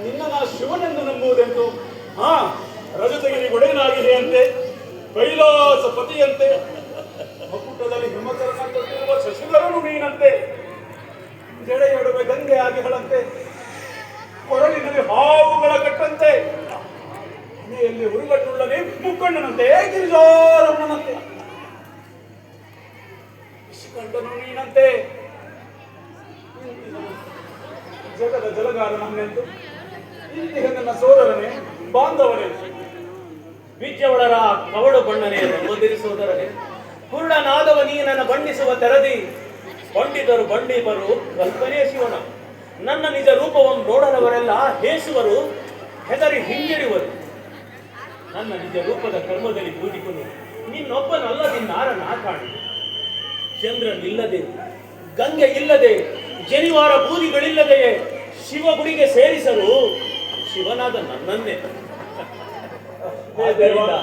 ನಿನ್ನ ನಾ ಶಿವನೆಂದು ನಂಬುವುದೆಂತು? ಹಾ, ರಜತಗಿರಿ ಒಡೆಯನಾಗಿದೆಯಂತೆ, ಕೈಲಾಸ ಪತಿಯಂತೆ, ಮಕುಟದಲ್ಲಿ ಹಿಮಕರಣ ಕೊಟ್ಟಿರುವ ಶಶಿಧರನು ನೀನಂತೆ, ಜಡೆಯೊಡವೆ ಗಂಗೆ ಆಗಿಗಳಂತೆ, ಕೊರಳಿನಲ್ಲಿ ಹಾವುಗಳ ಕಟ್ಟಂತೆ, ಮನೆಯಲ್ಲಿ ಉರುಗಟ್ಟುಳ್ಳನೆ ಮುಕ್ಕಣ್ಣನಂತೆ, ಗಿರಿಜಾರಮ್ಮನಂತೆ, ವಿಷಕಂಠನು ನೀನಂತೆ, ಜಗದ ಜಲಗಾರ ನನ್ನೆಂದು ಇಂದಿಗೆ ನನ್ನ ಸೋದರನೇ, ಬಾಂಧವನೇ. ವಿದ್ಯವಳರ ಕವಡು ಬಣ್ಣನೆ ನಮ್ಮದಿರಿ ಸೋದರನೇ. ಕುರುಡನಾದವ ನೀ ನನ್ನ ಬಣ್ಣಿಸುವ ತೆರದಿ. ಪಂಡಿತರು ಬಂಡೀಪರು ಕಲ್ಪನೆ ಶಿವನ. ನನ್ನ ನಿಜ ರೂಪವನ್ನು ನೋಡದವರೆಲ್ಲ ಹೇಸುವರು, ಹೆದರಿ ಹಿಂಗಿಡುವರು. ನನ್ನ ನಿಜ ರೂಪದ ಕರ್ಮದಲ್ಲಿ ಬೂದಿಕೊಂಡು ನಿನ್ನೊಬ್ಬನಲ್ಲದಿನ್ನಾರ ನಾ ಕಾಣಿ. ಚಂದ್ರನಿಲ್ಲದೆ, ಗಂಗೆ ಇಲ್ಲದೆ, ಜನಿವಾರ ಬೂದಿಗಳಿಲ್ಲದೆಯೇ ಶಿವಗುಡಿಗೆ ಸೇರಿಸಲು ಶಿವನಾದ ನನ್ನನ್ನೇ. ಆದ್ದರಿಂದ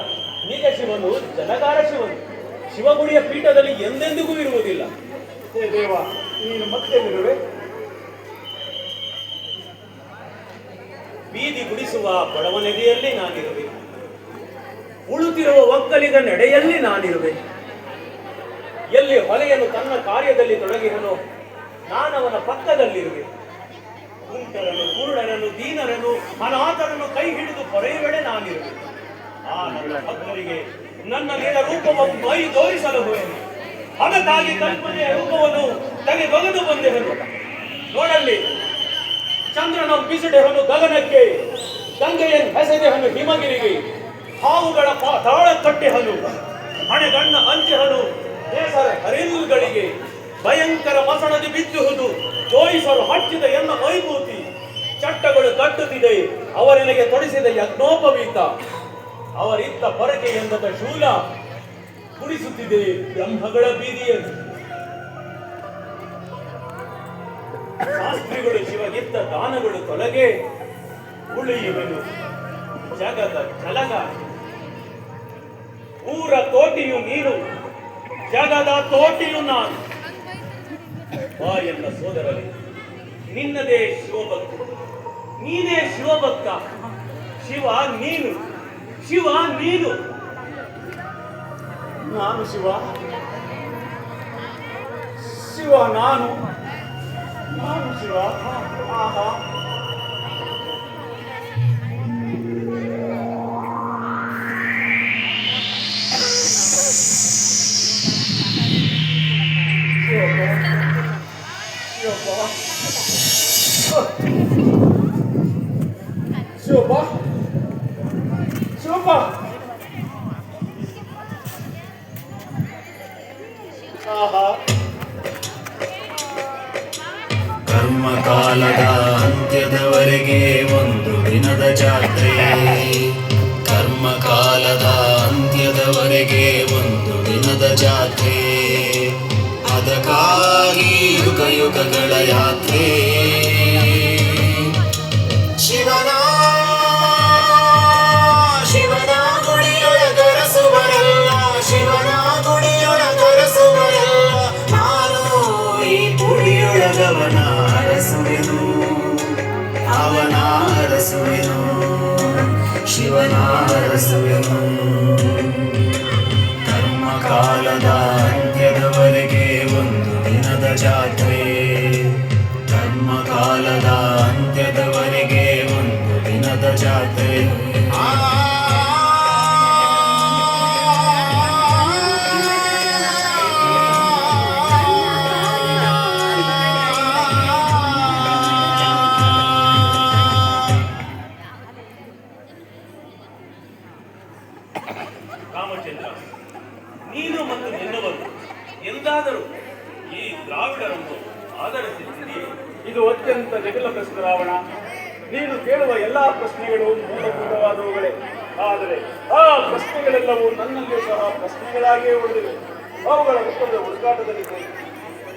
ನಿಜ ಶಿವನು ಜಲಗಾರ ಶಿವನು. ಶಿವಗುಡಿಯ ಪೀಠದಲ್ಲಿ ಎಂದೆಂದಿಗೂ ಇರುವುದಿಲ್ಲ. ಹೇ ದೇವ, ನೀನು ಮತ್ತೆ ಬಿರುವೆ. ಬೀದಿ ಗುಡಿಸುವ ಬಡವನೆದೆಯಲ್ಲಿ ನಾನಿರುವೆ. ಉಳುತ್ತಿರುವ ಒಕ್ಕಲಿಗ ನಡೆಯಲ್ಲಿ ನಾನಿರುವೆ. ಎಲ್ಲಿ ಹೊಲೆಯನ್ನು ತನ್ನ ಕಾರ್ಯದಲ್ಲಿ ತೊಡಗಿರನು ನಾನವನ ಪಕ್ಕದಲ್ಲಿರುವೆ. ಕುಂಟರನು, ಕುರುಡರನು, ದೀನರನು, ಅನಾಥರನ್ನು ಕೈ ಹಿಡಿದು ಹೊರೆಯುವೆಡೆ ನಾನಿರುವೆ. ಆ ನನ್ನ ಭಕ್ತರಿಗೆ ನನ್ನ ನಿಜ ರೂಪವನ್ನು ಮೈ ತೋರಿಸಲಹುವೆನು. ಅದಕ್ಕಾಗಿ ಕಲ್ಪನೆಯ ರೂಪವನ್ನು ತೆಗೆದೊಗೆದು ಬಂದೆನು. ನೋಡಲ್ಲಿ, ಚಂದ್ರನ ಬಿಸಿಡೆಹನು ಗಗನಕ್ಕೆ, ಗಂಗೆಯನ್ನು ಹೆಸೆದೆಹನು ಹಿಮಗಿರಿಗೆ, ಹಾವುಗಳ ತಾಳ ಕಟ್ಟೆಹನು, ಹಣೆಗಣ್ಣ ಅಂಚೆಹನು ಬೇಸರ ಹರಿಲುಗಳಿಗೆ, ಭಯಂಕರ ಮಸಣದಿ ಬಿದ್ದುವುದು ಜೋಯಿಸಲು ಹಚ್ಚಿದ ಎನ್ನ ಮೈಭೂತಿ. ಚಟ್ಟಗಳು ಕಟ್ಟುತ್ತಿದೆ ಅವರೆನಗೆ ತೊಡಿಸಿದ ಯಜ್ಞೋಪವೀತ. ಅವರಿತ್ತ ಪೊರಕೆ ಎಂಬದ ಶೂಲ ಕುಡಿಸುತ್ತಿದೆ ಬ್ರಹ್ಮಗಳ ಬೀದಿಯನ್ನು. ಶಾಸ್ತ್ರಿಗಳು ಶಿವಗಿತ್ತ ದಾನಗಳು ತೊಲಗೆ ಉಳಿಯುವೆನು ಜಗದ ಜಲಗ. ಊರ ತೋಟಿಯು ನೀನು, ಜಗದ ತೋಟಿಯು ನಾನು. ಬಾ ಎನ್ನ ಸೋದರನೇ, ನಿನ್ನದೇ ಶಿವಭಕ್ತ, ನೀನೇ ಶಿವಭಕ್ತ. ಶಿವ ನೀನು, ಶಿವ ನೀನು. ನಾನು ಶಿವ, ಶಿವ ನಾನು, ನಾನು ಶಿವ. ಆಹಾ, ಶಿವಪ್ಪ, ಶಿವಪ್ಪ, ಆಹಾ. ಕರ್ಮಕಾಲದ ಅಂತ್ಯದವರೆಗೆ ಒಂದು ದಿನದ ಜಾತ್ರೆ. ಕರ್ಮಕಾಲದ ಅಂತ್ಯದ ಅಂತ್ಯದವರೆಗೆ ಒಂದು ದಿನದ ಜಾತ್ರೆ, ಅದಕ್ಕಾಗಿ ಯುಗ ಯುಗಗಳ ಯಾತ್ರೆ. ಶಿವನ ಶಿವನ ಗುಡಿಯೊಳಗರಸುವರಲ್ಲ, ಶಿವನ ಗುಡಿಯೊಳಗರಸುವರಲ್ಲ, ನಾನು ಈ ಗುಡಿಯೊಳಗವನ ಅರಸುವೆನು, ಅವನ ಅರಸುವೆನು, ಶಿವನ ಅರಸುವೆನು. ಕರ್ಮಕಾಲದ ಅಂತ್ಯದವರೆಗೆ ಒಂದು ದಿನದ ಜಾತ್ರೆ, ಕರ್ಮಕಾಲದ ಅಂತ್ಯದವರೆಗೆ ಒಂದು ದಿನದ ಜಾತ್ರೆ. ರಾಮಚಂದ್ರ, ನೀನು ಮತ್ತು ನಿನ್ನವರು ಎಂದಾದರೂ ಈ ದ್ರಾವಿಡರನ್ನು ಆಧರಿಸಿದ್ದೀರಿ? ಇದು ಅತ್ಯಂತ ಜಟಿಲ ಪ್ರಶ್ನೆ ರಾವಣ. ನೀನು ಕೇಳುವ ಎಲ್ಲಾ ಪ್ರಶ್ನೆಗಳು ಮೂಲಭೂತವಾದವುಗಳೇ. ಆದರೆ ಆ ಪ್ರಶ್ನೆಗಳೆಲ್ಲವೂ ನನ್ನಲ್ಲಿಯೂ ಸಹ ಪ್ರಶ್ನೆಗಳಾಗಿಯೇ ಉಳಿದಿವೆ. ಅವುಗಳ ಉತ್ತರದ ಹುಡುಕಾಟದಲ್ಲಿ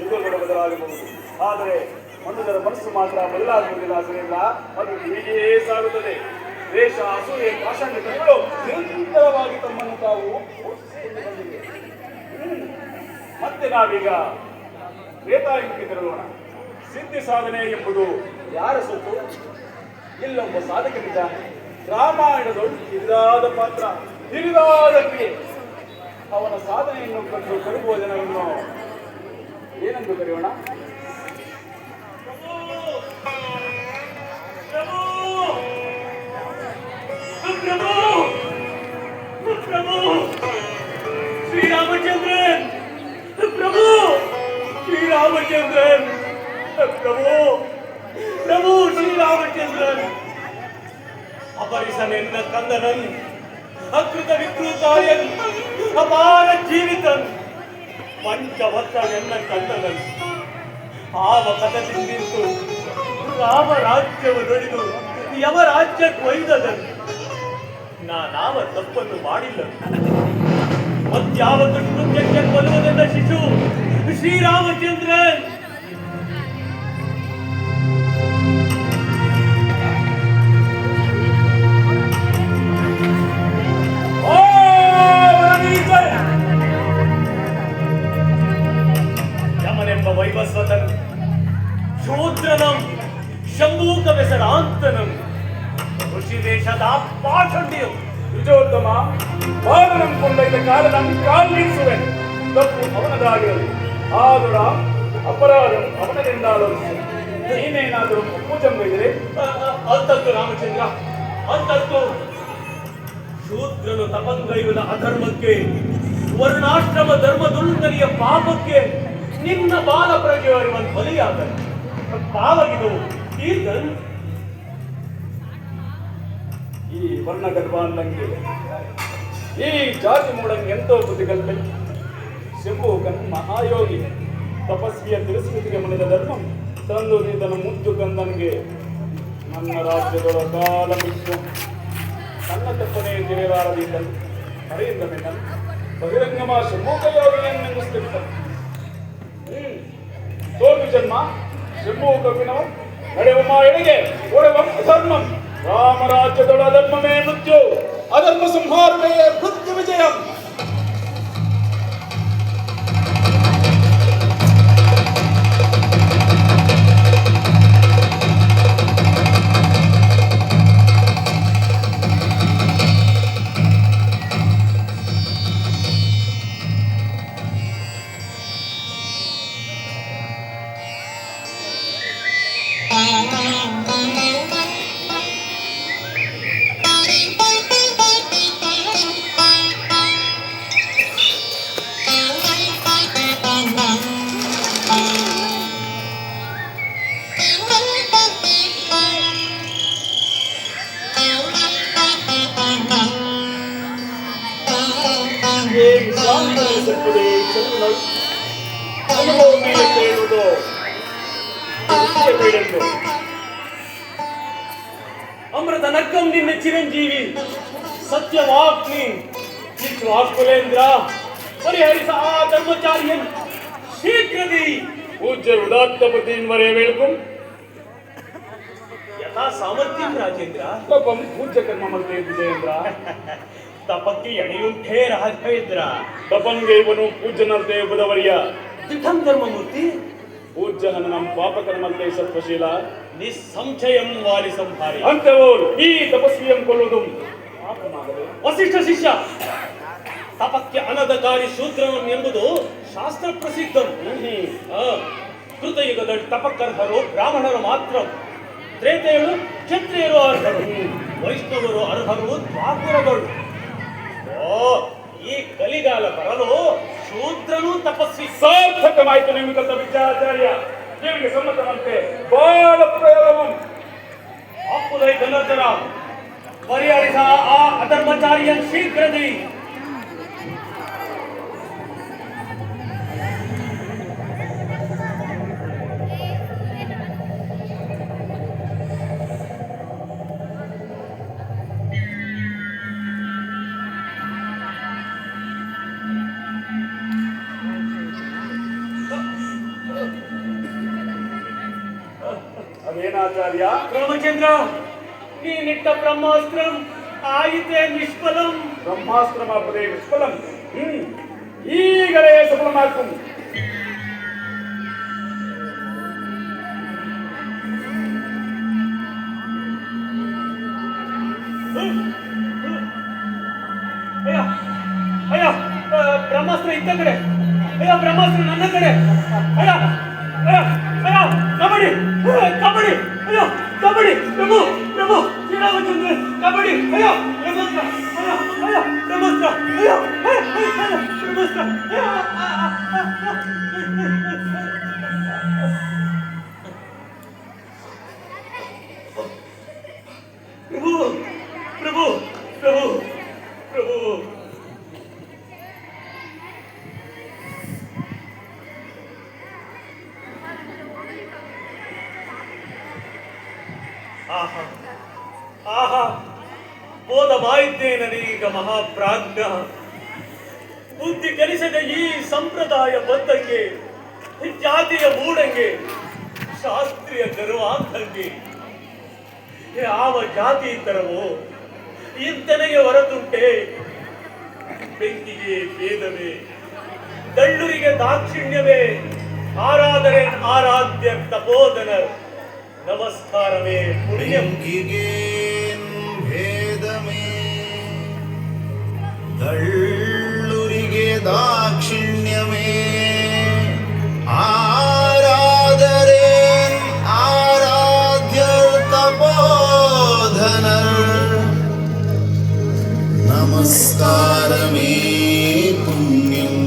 ಯುಗಗಳು ಬದಲಾಗಬಹುದು, ಆದರೆ ಮನುಷ್ಯರ ಮನಸ್ಸು ಮಾತ್ರ ಬದಲಾಗುವುದಿಲ್ಲ. ಸರಿಯಿಲ್ಲ, ಅದು ಹೀಗೇ ಸಾಗುತ್ತದೆ. ದ್ವೇಷ, ಅಸೂಯೆ, ಪಾಷಾಂಡಿತಗಳು ನಿರಂತರವಾಗಿ ತಮ್ಮನ್ನು ತಾವು ಪೋಷಿಸಿಕೊಂಡು ಬಂದಿವೆ. ಮತ್ತೆ ನಾವೀಗ ತ್ರೇತಾಯುಗಕ್ಕೆ ತೆರಳೋಣ. ಸಿದ್ಧಿ ಸಾಧನೆ ಎಂಬುದು ಯಾರ ಸೊತ್ತು? ಇಲ್ಲೊಬ್ಬ ಸಾಧಕನಿದ್ದಾನೆ. ರಾಮಾಯಣದೊಳು ಹಿರಿದಾದ ಪಾತ್ರ, ಹಿರಿದಾದ ಕ್ರಿಯೆ. ಅವನ ಸಾಧನೆಯನ್ನು ಕಂಡು ಕರುಗುವ ಜನರನ್ನು ಏನೆಂದು ಕರೆಯೋಣ? ಶ್ರೀರಾಮಚಂದ್ರನ್ ಪ್ರಭು, ಶ್ರೀರಾಮಚಂದ್ರನ್ ಪ್ರಭು, ಪ್ರಭು ಶ್ರೀರಾಮಚಂದ್ರನ್ ಅಪರಿಸನೆನ್ನ ಕಂದನನ್, ಅಕೃತ ವಿಕೃತಾಯನ್, ಅಪಾರ ಜೀವಿತನ್, ಪಂಚವತ್ಸನೆನ್ನ ಕಂದನನ್, ಆವ ಕಥದಿಂದಿತ್ತು ರಾಮ ರಾಜ್ಯವು ನುಡಿದು ಯವರಾಜ್ಯಕ್ಕೆ ಒಯ್ದದನ್. ನಾನಾವ ತಪ್ಪನ್ನು ಮಾಡಿಲ್ಲ. ಮತ್ಯಾವ ದುಷ್ಕೃತ್ಯಕ್ಕೆ ಕೊಲ್ಲುವುದೆಂದ ಶಿಶು ಶ್ರೀರಾಮಚಂದ್ರನ್. ಯಮನೆಂಬ ವೈವಸ್ವತನ್, ಶೂದ್ರನಂ ಶಂಭೂಕ ಬೆಸರಾಂತನಂ, ಋಷಿವೇಷದ ಪಾಷಂಡಿಯಂ. ನಿಜೋತ್ತಮ, ಬಾಲನಂ ಕೊಂಡೈದ ಕಾಲನ ಕಾಲಿಸುವೆನು. ತಪ್ಪು ಅವನದಾಗಿರಲಿ, ಆದುರ ಅಪರಾಧಂ ಅವನದಿಂದಾಲೋಚನೆ. ನೀನೇನಾದರೂ ಪೂಜಂಬೈದರೆ ಅಂತದ್ದು ರಾಮಚಂದ್ರ, ಅಂತದ್ದು ಶೂದ್ರನು ತಪಂಗೈಯುವ ಅಧರ್ಮಕ್ಕೆ, ವರ್ಣಾಶ್ರಮ ಧರ್ಮ ದುರ್ನರಿಯ ಪಾಪಕ್ಕೆ ನಿನ್ನ ಬಾಲ ಪ್ರಜೆಯವರಿವನ್ ಬಲಿಯಾದ ಪಾವಗಿದು ತೀರ್ಥನ್. ಈ ವರ್ಣ ಗರ್ಭಾಂದಂಗೆ, ಈ ಜಾತಿ ಮೂಡಂಗೆ ಎಂತೋ ಬುದ್ಧಿಗಲ್ಪೆ. ಶಂಭೂಕನ್ ಮಹಾಯೋಗಿ, ತಪಸ್ವಿಯ ತಿರಸ್ಕೃತಿಗೆ ಮಣಿದ ಧರ್ಮಂ ತಂದು ನೀತನ ಮುದ್ದು ಕಂದನ್ಗೆ. ನನ್ನ ರಾಜ್ಯದೊಳ ಕಾಲ ಬಿಟ್ಟು ನನ್ನ ತಪ್ಪನೆ ತಿಳಿಯಲಾರದಿದ್ದಲ್ಲಿ ಹರಿಯಿಂದ ಮೆನ್ನನ್ ಬಹಿರಂಗಮ ಶಂಭೂಕ ಯೋಗಿಯನ್ನೆನ್ನಿಸ್ತಿರ್ತ. ಸೋಮಿ ಜನ್ಮ ಶಂಭೂಕವಿನವ ನಡೆವಮ್ಮ ಎಡೆಗೆ ಓಡವಂ ಅಧರ್ಮಂ. ರಾಮರಾಜ್ಯದೊಳ ಅಧರ್ಮವೇ ಮೃತ್ಯು, ಅಧರ್ಮ ಸಂಹಾರವೇ ಮೃತ್ಯು ವಿಜಯಂ. ಅಮೃತ ನಕ್ಕಂ ನಿನ್ನ ಚಿರಂಜೀವಿ, ಸತ್ಯವಾಗ್ನಿ ಕುಲೇಂದ್ರ ಪರಿಹರಿಸ ಆ ಧರ್ಮಚಾರ್ಯನ್ ಶೀಘ್ರದಿ ಪೂಜ್ಯ ಉದಾತ್ತಪತಿயின் வரைய வேள்கும் ಯಥಾ ಸಾಮರ್ಥ್ಯಂ ರಾಜೇಂದ್ರ. ತಪಂ ಪೂಜ್ಯ ಕರ್ಮಮಂತೆ ವಿಜಯೇಂದ್ರ. ತಪಕ್ಕೆ ಎಣೆಯುಂಟೇ ರಾಜೇಂದ್ರ. ತಪಂಗೆ ಇವನು ಪೂಜ್ಯನಂತೆ ಬುಧವರ್ಯ. ದಿಠಂ ಧರ್ಮಮೂರ್ತಿ. ಪೂಜ್ಯ ನಮ್ಮ ಪಾಪಕರ್ಮಂತೆ ಸತ್ವಶೀಲ. ನಿಸ್ಸಂಶಯಂ ವಾಲಿ ಸಂಹಾರಿ. ಅಂತವರು ಈ ತಪಸ್ವಿಯಂ ಕೊಲ್ಲುವುದು ವಸಿಷ್ಠ ಶಿಷ್ಯ ತಪಕ್ಕೆ ಅನದಕಾರಿ ಶೂದ್ರನು ಎಂಬುದು ಶಾಸ್ತ್ರ ಪ್ರಸಿದ್ಧ. ಕೃತಯುಗದಲ್ಲಿ ತಪಕ್ಕರ್ಹರು ಬ್ರಾಹ್ಮಣರು ಮಾತ್ರ. ತ್ರೇತೆಯರು ಕ್ಷತ್ರಿಯರು ಅರ್ಹರು, ವೈಷ್ಣವರು ಅರ್ಹರು ದ್ವಾಪರಗಳು. ಈ ಕಲಿಗಾಲ ಬರಲು ಶೂದ್ರನು ತಪಸ್ವಿ. ಸಾರ್ಥಕವಾಯಿತು ನಿಮ್ಮ ಕಲಿತ ವಿದ್ಯಾಚಾರ್ಯ. ನಿಮಗೆ ಸಮ್ಮತವಂತೆ ಬಾಲ ಪ್ರಯೋಗಂ ಅಪ್ಪುದೈ ಧನರ್ಧರ ಪರಿಹರಿಸ ಆ ಅಧರ್ಮಚಾರಿಯನ್ ಶೀಘ್ರದಿ. ಅದೇನಾಚಾರ್ಯ? ರಾಮಚಂದ್ರ, ನೀನಿಟ್ಟ ಬ್ರಹ್ಮಾಸ್ತ್ರಂ ಆಯಿತೆ ನಿಷ್ಫಲಂ. ಬ್ರಹ್ಮಾಸ್ತ್ರಮ ಪದೇ ನಿಷ್ಫಲಂ. ಈಗಲೇ ಸಫಲಮಾಕು. ಅಯ್ಯ ಅಯ್ಯ, ಬ್ರಹ್ಮಾಸ್ತ್ರ ಇದ್ದ ಕಡೆ. ಅಯ್ಯ, ಬ್ರಹ್ಮಾಸ್ತ್ರ ನನ್ನ ಕಡೆ. ಅಯ್ಯ ಅಯ್ಯ ಅಯ್ಯ, ಕಬಡ್ಡಿ ಕಬಡ್ಡಿ. ಅಯ್ಯೋ ಕಬಡ್ಡಿ. ಪ್ರಭು ಪ್ರಭು ಶ್ರೀರಾಮಚಂದ್ರ ಕಬಡ್ಡಿ. ಅಯ್ಯೋ ಬ್ರಹ್ಮಾಸ್ತ್ರ. ಅಯ್ಯೋ ಅಯ್ಯೋ ಬ್ರಹ್ಮಾಸ್ತ್ರ. ಅಯ್ಯೋ ಬ್ರಹ್ಮಾಸ್ತ್ರ. ಪ್ರಭು ಪ್ರಭು ಪ್ರಭು ಪ್ರಭು. ಆಹಾ ಆಹಾ, ಬೋಧವಾಯಿದ್ದೇ ನನಗೀಗ ಮಹಾಪ್ರಾಜ್ಞ. ಬುದ್ಧಿ ಕಲಿಸದ ಈ ಸಂಪ್ರದಾಯ ಬದ್ಧಂಗೆ, ಜಾತಿಯ ಮೂಢಂಗೆ, ಶಾಸ್ತ್ರೀಯ ಗರ್ವಾಂಧಂಗೆ ಯಾವ ಜಾತಿ ಇದ್ದರವೋ ಇಂತನೆಗೆ ಹೊರತುಂಟೆ. ಬೆಂಕಿಗೆ ಭೇದವೇ, ದಳ್ಳುರಿಗೆ ದಾಕ್ಷಿಣ್ಯವೇ, ಆರಾಧನೆ ಆರಾಧ್ಯ ತಪೋಧನರ್ ನಮಸ್ಕಾರವೇ ಪುಣ್ಯಂ. ಬೆಂಕಿಗೇನ್ ಭೇದಮೇ, ದಳ್ಳುರಿಗೆ ದಾಕ್ಷಿಣ್ಯವೇ, ಆರಾಧರೇನ್ ಆರಾಧ್ಯ ತಪೋಧನರ್ ನಮಸ್ಕಾರಮೇ ಪುಣ್ಯಂ,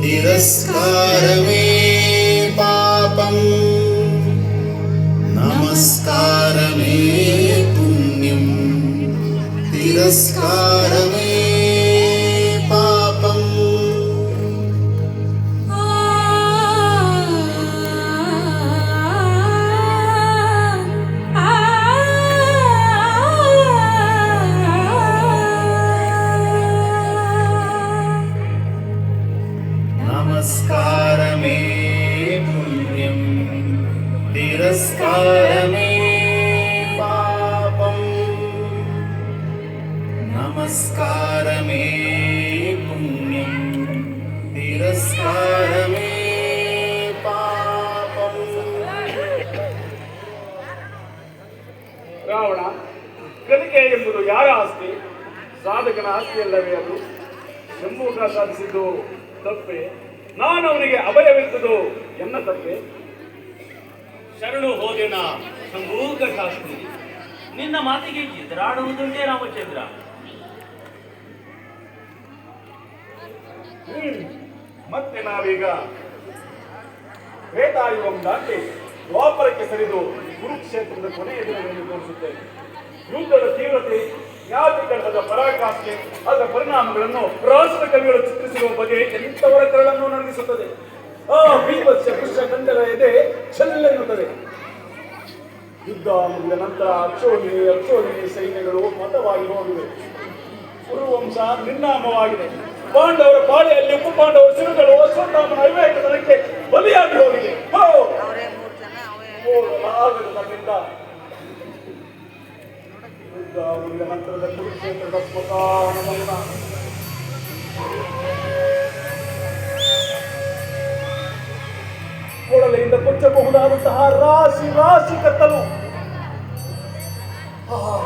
ತಿರಸ್ಕಾರಮೇ ಪಾಪಂ. ನಮಸ್ಕಾರಮೇ ಪುಣ್ಯಂ, ತಿರಸ್ಕಾರಮೇ ಪಾಪಂ. ನಮಸ್ಕಾರಮೇ ಪುಣ್ಯಂ, ತಿರಸ್ಕಾರಮೇ ಪಾಪಂ. ನಮಸ್ಕಾರಮೇ ಪುಣ್ಯಂ, ತಿರಸ್ಕಾರಮೇ ಪಾಪಂ. ರಾವಣ, ಕಲಿಕೆ ಎಂಬುದು ಯಾರ ಆಸ್ತಿ? ಸಾಧಕನ ಆಸ್ತಿಯಲ್ಲವೇ ಅದು? ಶಂಭೂಕ ಸಾಧಿಸಿದ್ದು ತಪ್ಪೆ. ನಾನು ಅವನಿಗೆ ಅಭಯವಿತ್ತದು ಎನ್ನ ತಪ್ಪೆ. ಶರಣು ಹೋದೆನ ಶಂಭೂಕ ಶಾಸ್ತ್ರಿ. ನಿನ್ನ ಮಾತಿಗೆ ಎದುರಾಡುವುದುಂಟೇ ರಾಮಚಂದ್ರ? ಮತ್ತೆ ನಾವೀಗ ತ್ರೇತಾಯುಗಂ ದಾಟಿ ದ್ವಾಪರಕ್ಕೆ ಸರಿದು ಕುರುಕ್ಷೇತ್ರದ ಕೊನೆಯ ದಿನಗಳನ್ನು ತೋರಿಸುತ್ತೇವೆ. ಯುದ್ಧದ ತೀವ್ರತೆ, ಜ್ಞಾತಿಕರಣದ ಪರಾಕಾಷ್ಠೆ, ಅದರ ಪರಿಣಾಮಗಳನ್ನು ರಾಷ್ಟ್ರ ಕವಿಗಳು ಚಿತ್ರಿಸಿರುವ ಬಗ್ಗೆ ಎಂಥವರ ಕರಳನ್ನು ನಡಗಿಸುತ್ತದೆ. ಆ ಬೀಭತ್ಸ ಕೃಷ್ಣ ಕಂಡರ ಎದೆ ಚೆಲ್ಲೆನ್ನುತ್ತದೆ. ಯುದ್ಧ ಮುಗಿದ ನಂತರ ಅಕ್ಷೋಹಿಣಿ ಸೈನ್ಯಗಳು ಮತವಾಗಿ ಹೋಗಿವೆ. ಕುರುವಂಶ ನಿರ್ನಾಮವಾಗಿದೆ. ಪಾಂಡವರ ಪಾಳೆಯಲ್ಲಿ ಉಪಪಾಂಡವರ ಸಿರುಗಳು ಅಶ್ವತ್ಥಾಮನ ಅವಿವೇಕತನಕ್ಕೆ ಬಲಿಯಾಗಿ ಹೋಗಿದೆ. ನನ್ನಿಂದ ಯುದ್ಧ ಮುಗಿದ ನಂತರದ ಕುರುಕ್ಷೇತ್ರದ ಸ್ಮಶಾನವನ್ನ ಕೂಡಲೆಯಿಂದ ಕೊಚ್ಚಬಹುದಾದಂತಹ ರಾಶಿ ರಾಶಿ ಕತ್ತಲು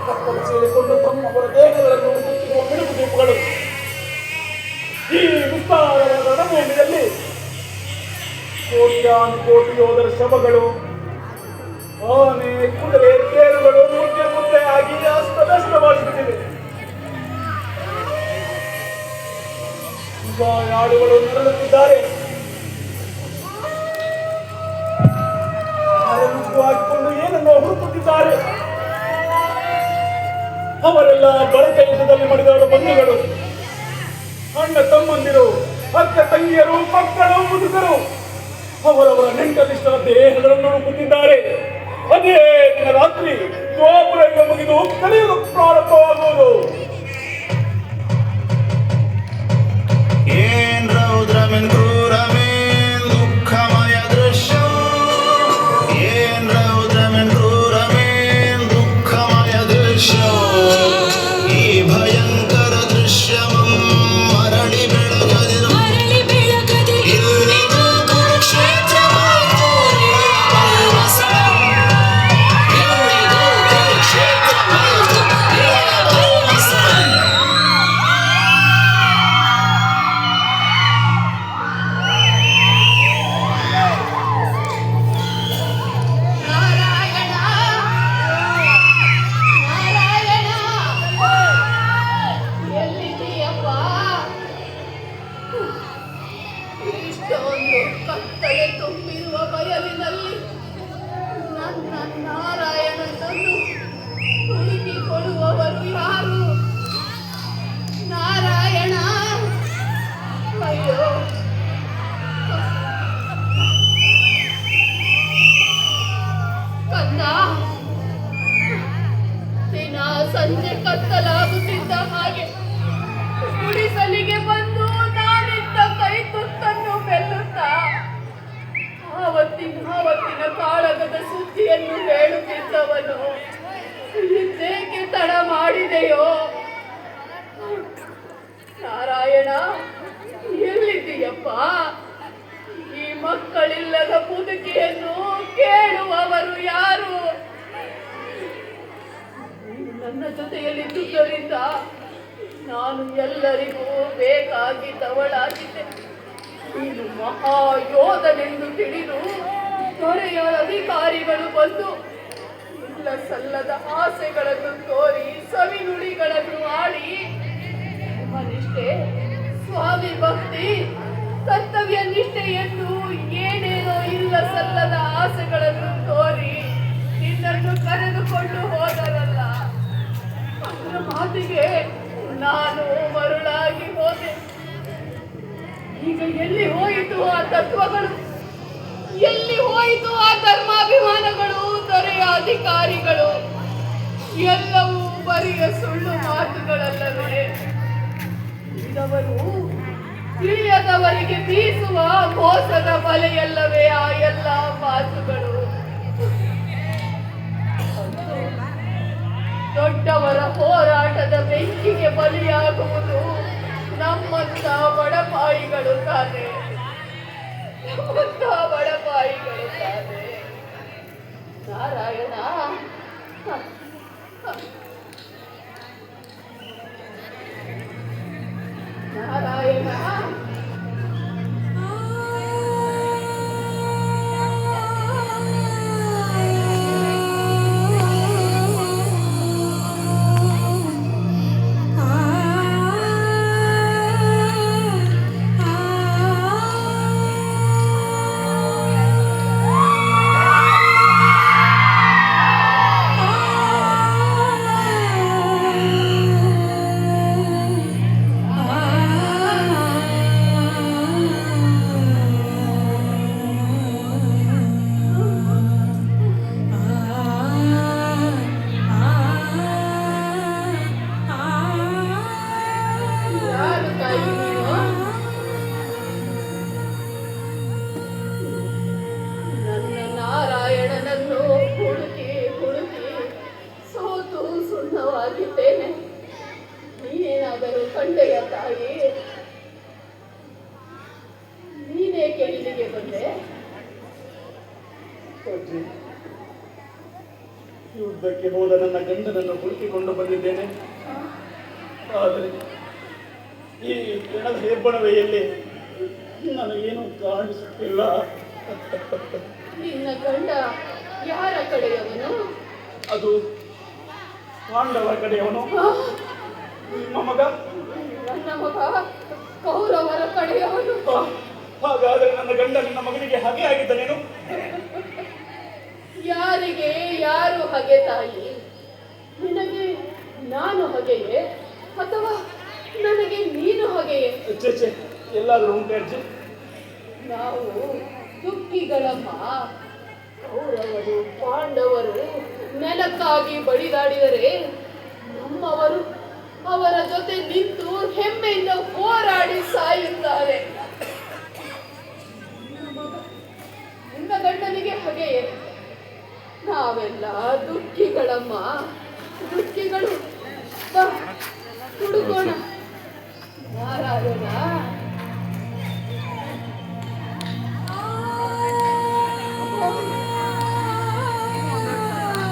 ಕತ್ತಲು ಸೇರಿಕೊಂಡು ತಮ್ಮವರ ದೇಹಗಳನ್ನು ಮುಚ್ಚಿರುವ ಮಿಡುಗು ದೀಪಗಳು ಈ ವಿಸ್ತಾರವಾದ ರಣಭೂಮಿಯಲ್ಲಿ ಕೋಟಿ ಯೋಧರ ಶವಗಳು, ಆನೆ, ಕುದುರೆ, ತೇರುಗಳು ಮುದ್ದೆ ಮುದ್ದೆ ಆಗಿ ಅಸ್ತವ್ಯಸ್ತವಾಗಿಬಿಟ್ಟಿವೆ. ಗಾಯಾಳುಗಳು ನರಳುತ್ತಿದ್ದಾರೆ. ಹಾಕಿಕೊಂಡು ಏನನ್ನೋ ಹುಡುಕುತ್ತಿದ್ದಾರೆ. ಅವರೆಲ್ಲ ಬಳಕೆ ಯುದ್ಧದಲ್ಲಿ ಮಡಿದವರ ಬಂಧುಗಳು, ಅಣ್ಣ ತಮ್ಮಂದಿರು, ಅಕ್ಕ ತಂಗಿಯರು, ಮಕ್ಕಳು, ಮುದುಕರು ಅವರವರ ನೆಂಟರಿಷ್ಟರ ದೇಹಗಳನ್ನು ಹುಡುಕುತ್ತಿದ್ದಾರೆ. ಅದೇ ದಿನ ರಾತ್ರಿ ದ್ವಾಪರಯುಗ ಮುಗಿದು ಕಲಿಯುಗ ಪ್ರಾರಂಭವಾಗುವುದು. ಏನ್ ರೌದ್ರಮೆನ್ ಕ್ರೂರಮೇನ್ ದುಃಖಮಯ ದೃಶ್ಯ, ಏನ್ ರೌದ್ರಮೆನ್ ಕ್ರೂರಮೇನ್ ದುಃಖಮಯ ದೃಶ್ಯ, ಈ ಭಯಂಕರ ದೃಶ್ಯಮಂ ಮರಳಿ ಬೆಳಗದಿರು ಇಲ್ಲಿಗೂ ಕುರುಕ್ಷೇತ್ರವಾಯಿತು ಭೈರವಸಂ, ಇಲ್ಲಿಗೂ ಕುರುಕ್ಷೇತ್ರವಾಯಿತು ಭೈರವಸಂ. ಎಲ್ಲಿದೆಯಪ್ಪ? ಇಷ್ಟೊಂದು ಕತ್ತಲೆ ತುಂಬಿರುವ ಬಯಲಿನಲ್ಲಿ ನನ್ನ ನಾರಾಯಣನನ್ನು ಹುಡುಕಿಕೊಳ್ಳುವವರು ಯಾರು? ನಾರಾಯಣ, ಅಯ್ಯೋ ಕಂದ, ದಿನ ಸಂಜೆ ಕತ್ತಲಾಗುತ್ತಿದ್ದ ಹಾಗೆ ಗುಡಿಸಲಿಗೆ ಬಂದು ನಾನಿದ್ದ ಕೈ ತುತ್ತನ್ನು ಬೆಲ್ಲುತ್ತಾ ಆವತ್ತಿನ ಕಾಳಗದ ಸುದ್ದಿಯನ್ನು ಹೇಳುತ್ತಿದ್ದವನು ಇನ್ನೇಕೆ ತಡ ಮಾಡಿದೆಯೋ? ನಾರಾಯಣ, ಎಲ್ಲಿದ್ದೀಯಪ್ಪ? ಈ ಮಕ್ಕಳಿಲ್ಲದ ಮುದುಕಿಯನ್ನು ಕೇಳುವವರು ಯಾರು? ನನ್ನ ಜೊತೆಯಲ್ಲಿದ್ದುದರಿಂದ ನಾನು ಎಲ್ಲರಿಗೂ ಬೇಕಾಗಿದ್ದವಳಾಗಿದ್ದೆ. ನೀನು ಮಹಾಯೋಧನೆಂದು ತಿಳಿದು ದೊರೆಯ ಅಧಿಕಾರಿಗಳು ಬಂದು ಇಲ್ಲ ಸಲ್ಲದ ಆಸೆಗಳನ್ನು ತೋರಿ ಸವಿನುಡಿಗಳನ್ನು ಆಡಿ ನಿಷ್ಠೆ, ಸ್ವಾಮಿ ಭಕ್ತಿ, ಕರ್ತವ್ಯ ನಿಷ್ಠೆಯನ್ನು ಏನೇನೋ ಇಲ್ಲ ಸಲ್ಲದ ಆಸೆಗಳನ್ನು ತೋರಿ ನಿನ್ನನ್ನು ಕರೆದುಕೊಂಡು ಹೋದರಲ್ಲ. ಅದರ ಮಾತಿಗೆ ನಾನು ಮರುಳಾಗಿ ಹೋದೆ. ಈಗ ಎಲ್ಲಿ ಹೋಯಿತು ಆ ತತ್ವಗಳು? ಎಲ್ಲಿ ಹೋಯಿತು ಆ ಧರ್ಮಾಭಿಮಾನಗಳು, ದೊರೆಯ ಅಧಿಕಾರಿಗಳು? ಎಲ್ಲವೂ ಬರಿಯ ಸುಳ್ಳು ಮಾತುಗಳಲ್ಲವೇ? ಇದವರು ತಿಳಿಯದವರಿಗೆ ಬೀಸುವ ಮೋಸದ ಬಲೆಯಲ್ಲವೇ ಆ ಎಲ್ಲ ಮಾತುಗಳು? ದೊಡ್ಡವರ ಹೋರಾಟದ ಬೆಂಕಿಗೆ ಬಲಿಯಾಗುವುದು ನಮ್ಮಂತ ಬಡಪಾಯಿಗಳು ತಾನೆ, ನಮ್ಮಂತ ಬಡಪಾಯಿಗಳು ತಾನೆ. ನಾರಾಯಣ, ನಾರಾಯಣ, ಗಾಯತ್ರಿ, ಯುದ್ಧಕ್ಕೆ ಹೋದ ನನ್ನ ಗಂಡನನ್ನು ಹುಡುಕಿಕೊಂಡು ಬಂದಿದ್ದೇನೆ. ಆದರೆ ಈ ಹೆಣದ ಹೆಬ್ಬಣವೆಯಲ್ಲಿ ನನಗೇನು ಕಾಣಿಸುತ್ತಿಲ್ಲ. ನಿನ್ನ ಗಂಡ ಯಾರ ಕಡೆಯವನು? ಅದು ಪಾಂಡವರ ಕಡೆಯವನು. ನಿಮ್ಮ ಮಗ? ನನ್ನ ಮಗ ಕೌರವರ ಕಡೆಯವನು. ಹಾಗಾದರೆ ನನ್ನ ಗಂಡ ನಿನ್ನ ಮಗನಿಗೆ ಹಾಗೆ ಆಗಿದ್ದನೇನು? ಯಾರಿಗೆ ಯಾರು ಹಗೆ ತಾಯಿ? ನಿನಗೆ ನಾನು ಹಗೆಯೇ ಅಥವಾ ನನಗೆ ನೀನು ಹಗೆಯೇ? ಚೇಚೆ, ಎಲ್ಲಾದರೂ ಉಂಟೆ ಅಜ್ಜಿ? ನಾವು ದುಃಖಿಗಳಮ್ಮ. ಕೌರವರು ಪಾಂಡವರು ನೆಲಕ್ಕಾಗಿ ಬಡಿದಾಡಿದರೆ ನಮ್ಮವರು ಅವರ ಜೊತೆ ನಿಂತು ಹೆಮ್ಮೆಯಿಂದ ಹೋರಾಡಿ ಸಾಯುತ್ತಾರೆ. ನಿನ್ನ ಗಂಡನಿಗೆ ಹಾಗೆಯೇ ನಾವೆಲ್ಲ ದುಃಖಿಗಳಮ್ಮ, ದುಃಖಿಗಳು. ಬಾ, ಹುಡುಕೋಣ. ನಾರಾಯಣ,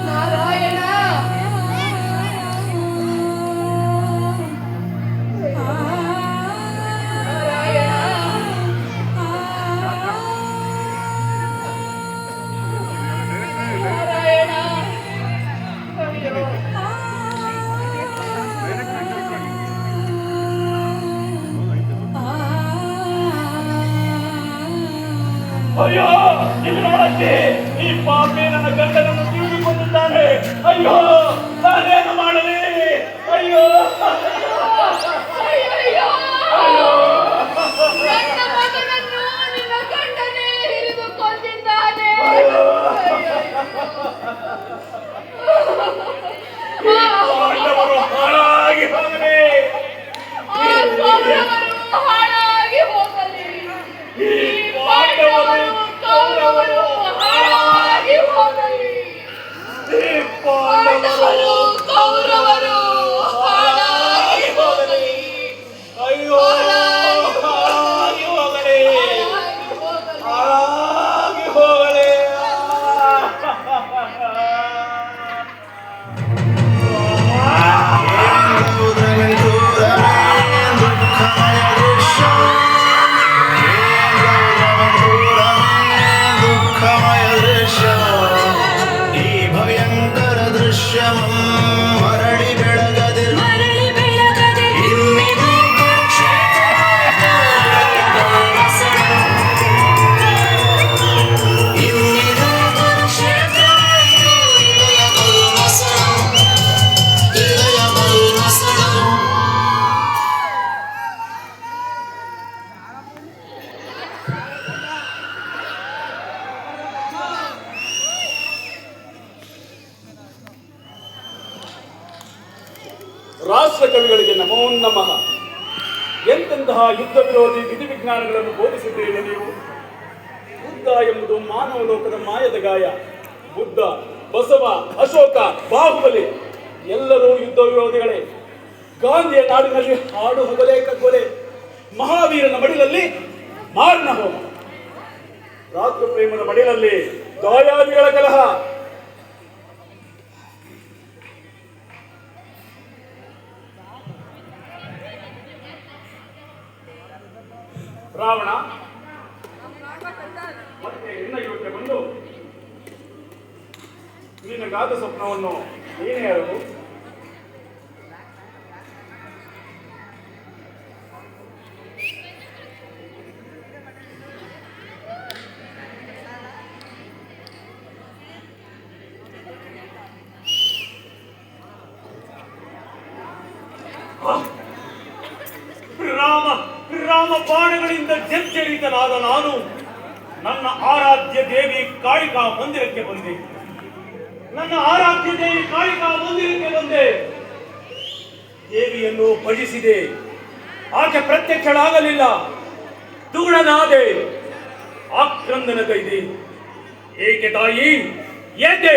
ನಾರಾಯಣ, ನಾರಾಯಣ, ಅಯ್ಯೋ. ಅಯ್ಯೋ, ಇಲ್ಲಿ ನೋಡಕ್ಕೆ ಈ ಪಾಪಿ ನನ್ನ ಗಂಡನನ್ನು ತಿಳಿದುಕೊಂಡಿದ್ದಾನೆ. ಅಯ್ಯೋ, ನಾನೇನು ಮಾಡಲಿ? ಅಯ್ಯೋ, ಅಯ್ಯಯ್ಯೋ! ಅಯ್ಯೋ, ನನ್ನ ಮಗನನ್ನು ನಿನ್ನ ಗಂಡನೇ ಹಿರಿದು ಕೊಂದಿದ್ದಾನೆ. ಈ ಪಾಂಡವರು ಹಾಳಾಗಿ ಹೋಗಲಿ. ಆ ಕೌರವರು ಹಾಳಾಗಿ ಹೋಗಲಿ. ಈ ಪಾಂಡವರು ಕೌರವರು ಹಾಳಾಗಿ ಹೋಗಲಿ. ಈ ಪಾಂಡವರು ಕೌರವರು ಹಾಳಾಗಿ ಹೋಗಲಿ. ಅಯ್ಯೋ, ಹಾಳಾಗಿ ಹೋಗಲಿ, ಹಾಳಾಗಿ ಹೋಗಲಿ. ಹಾಳಾಗಿ ಹೋಗಲಿ. ದುಃಖಮಯ ದೃಶ್ಯ, ಈ ಭಯಂಕರ ದೃಶ್ಯ ಮರಳಿ ಬೆಳಗದೆ ಇನ್ನಿದು ಇನ್ನಿದು ಇದಯ ಬಲ್ಮಸಣ. ರಾಷ್ಟ್ರ ಕವಿಗಳಿಗೆ ನಮೋ ನಮಃ. ಎಂತೆಂತಹ ಯುದ್ಧ ವಿರೋಧಿ ವಿಧಿವಿಜ್ಞಾನಗಳನ್ನು ಬೋಧಿಸಿದ್ದೀರಿ ನೀವು. ಬುದ್ಧ ಎಂಬುದು ಮಾನವ ಲೋಕದ ಮಾಯದ ಗಾಯ. ಬುದ್ಧ, ಬಸವ, ಅಶೋಕ, ಬಾಹುಬಲಿ ಎಲ್ಲರೂ ಯುದ್ಧ ವಿರೋಧಿಗಳೇ. ಗಾಂಧಿಯ ನಾಡಿನಲ್ಲಿ ಹಾಡು ಹಗಲೇ ಕಗ್ಗೊಲೆ, ಮಹಾವೀರನ ಮಡಿಲಲ್ಲಿ ಮಾರಣ ಹೋಮ, ರಾತ್ರಿ ಪ್ರೇಮದ ಮಡಿಲಲ್ಲಿ ದಾಯಾದಿಗಳ ಕಲಹ. ರಾವಣ ಮತ್ತೆ ನಿನ್ನ ಯೋಚನೆ ಬಂದು ನಿನಗಾದ ಸ್ವಪ್ನವನ್ನು ನೀನೇ ಅರಿವು. ರಾಮ ರಾಮ ಬಾಣಗಳಿಂದ ಜರ್ಜರಿತನಾದ ನಾನು ನನ್ನ ಆರಾಧ್ಯ ದೇವಿ ಕಾಳಿಕಾ ಮಂದಿರಕ್ಕೆ ಬಂದೆ. ನನ್ನ ಆರಾಧ್ಯ ದೇವಿ ಕಾಳಿಕಾ ಮಂದಿರಕ್ಕೆ ಬಂದೆ. ದೇವಿಯನ್ನು ಭಜಿಸಿದೆ. ಆಕೆ ಪ್ರತ್ಯಕ್ಷಳಾಗಲಿಲ್ಲ. ದುಗುಡನಾದೆ, ಆಕ್ರಂದನಗೈದೆ. ಏಕೆ ತಾಯಿ, ಏಕೆ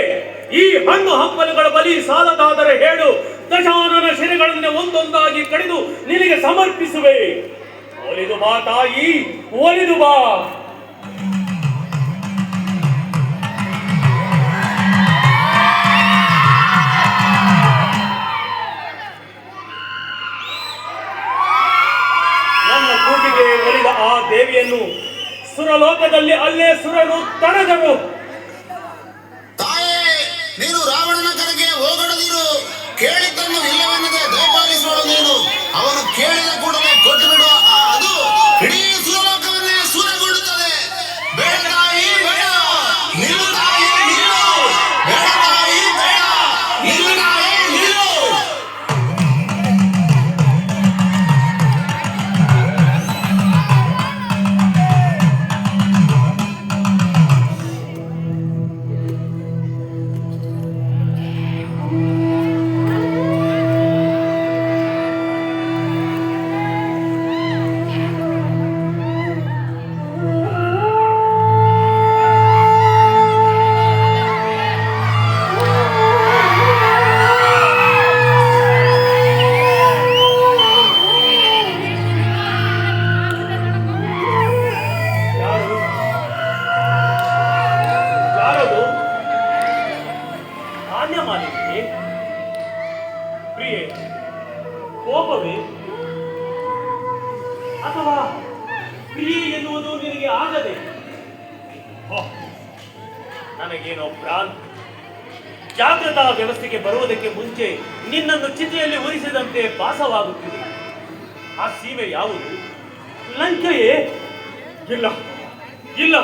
ಈ ಹಣ್ಣು ಹಂಪಲುಗಳ ಬಲಿ ಸಾಲದಾದರೆ ಹೇಳು, ದಶಾನನ ಶಿರೆಗಳನ್ನೇ ಒಂದೊಂದಾಗಿ ಕಡಿದು ನಿನಗೆ ಸಮರ್ಪಿಸುವೆ. ಒಲಿದು ಬಾ ತಾಯಿ, ಒಲಿದು ಬಾ. ದೇವಿಯನ್ನು ಸುರಲೋಕದಲ್ಲಿ ಅಲ್ಲೇ ಸುರರು ತಡೆದರು. ತಾಯೇ, ನೀನು ರಾವಣನ ಕರೆಗೆ ಹೋಗಡದಿರು. ಕೇಳಿದ್ದನ್ನು ಇಲ್ಲವೆನ್ನದೆ ದಯಪಾಲಿಸುವಳು ನೀನು. ಅವನು ಕೇಳಿದ ಕೂಡಲೇ ಕೊಟ್ಟು ಬಿಡುವ ಅದು ಇಡೀ ಸುರಲೋಕವನ್ನೇ ಸೂರೆಗೊಳ್ಳುತ್ತದೆ. ಬೇಡ ತಾಯಿ, ಬೇಡ. ನಿಲ್ಲು ತಾಯಿ, ನಿಲ್ಲು. ಬೇಡ ತಾಯಿ, ಬೇಡ. ನಿಲ್ಲು ತಾಯಿ, ನಿಲ್ಲು. ಯಾರು ಯಾರದು? ಧಾನ್ಯ ಮಾಲಿಕೆ ಪ್ರಿಯೆ, ಕೋಪವೇ ಅಥವಾ ಪ್ರಿಯೆ ಎನ್ನುವುದು ನಿನಗೆ ಆಗದೆ? ಹೋ, ನನಗೇನೋ ಭ್ರಾಂತಿ. ಜಾಗೃತ ವ್ಯವಸ್ಥೆಗೆ ಬರುವುದಕ್ಕೆ ಮುಂಚೆ ನಿನ್ನನ್ನು ಚಿತೆಯಲ್ಲಿ ಉರಿಸಿದಂತೆ ಭಾಸವಾಗುತ್ತಿದೆ. ಆ ಸೀಮೆ ಯಾವುದು? ಲಂಕೆಯೇ? ಇಲ್ಲ ಇಲ್ಲ,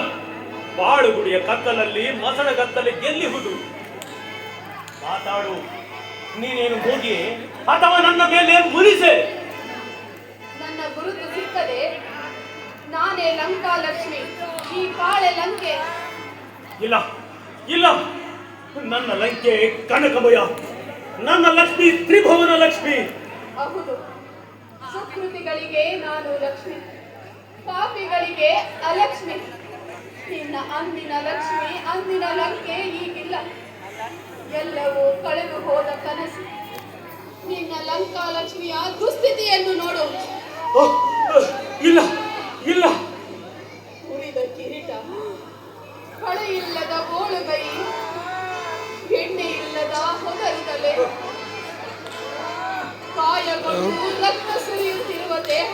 ಬಾಳುಗುಡಿಯ ಕತ್ತಲಲ್ಲಿ ಮಸಣಗತ್ತಲೆ ಗೆಲ್ಲಿಹುದು. ಮಾತಾಡು, ನೀನೇನು ಹೋಗಿಯೇ ಅಥವಾ ನನ್ನ ಮೇಲೆ ಮುರಿಸೆ? ನನ್ನ ಗುರುತು ಸಿಕ್ಕದೆ ನಾನೇ ಲಂಕಾ ಲಕ್ಷ್ಮಿ, ಈ ಕಾಳೆ ಲಂಕೆ. ಇಲ್ಲ ಇಲ್ಲ, ನನ್ನ ಲಂಕೆ ಕನಕಮಯ, ನನ್ನ ಲಕ್ಷ್ಮಿ ತ್ರಿಭುವನ ಲಕ್ಷ್ಮಿ. ಹೌದು, ಸುಕೃತಿಗಳಿಗೆ ನಾನು ಲಕ್ಷ್ಮಿ, ಪಾಪಿಗಳಿಗೆ ಅಲಕ್ಷ್ಮಿ. ನಿನ್ನ ಅಂದಿನ ಲಕ್ಷ್ಮಿ, ಅಂದಿನ ಲಂಕೆ ಈಗಿಲ್ಲ. ಎಲ್ಲವೂ ಕಳೆದು ಹೋದ ಕನಸು. ನಿನ್ನ ಲಂಕಾ ಲಕ್ಷ್ಮಿಯ ದುಸ್ಥಿತಿಯನ್ನು ನೋಡು. ಓಹ್, ಇಲ್ಲ ಇಲ್ಲ, ಉರಿದ ಕಿರೀಟ, ಕಳೆ ಇಲ್ಲದ ಗೋಳುಗೈ, ಎಣ್ಣೆ ಇಲ್ಲದ ಹೊಗರುತ್ತಲೆ, ಕಾಯಗೊಂಡು ರಕ್ತ ಸುರಿಯುತ್ತಿರುವ ದೇಹ.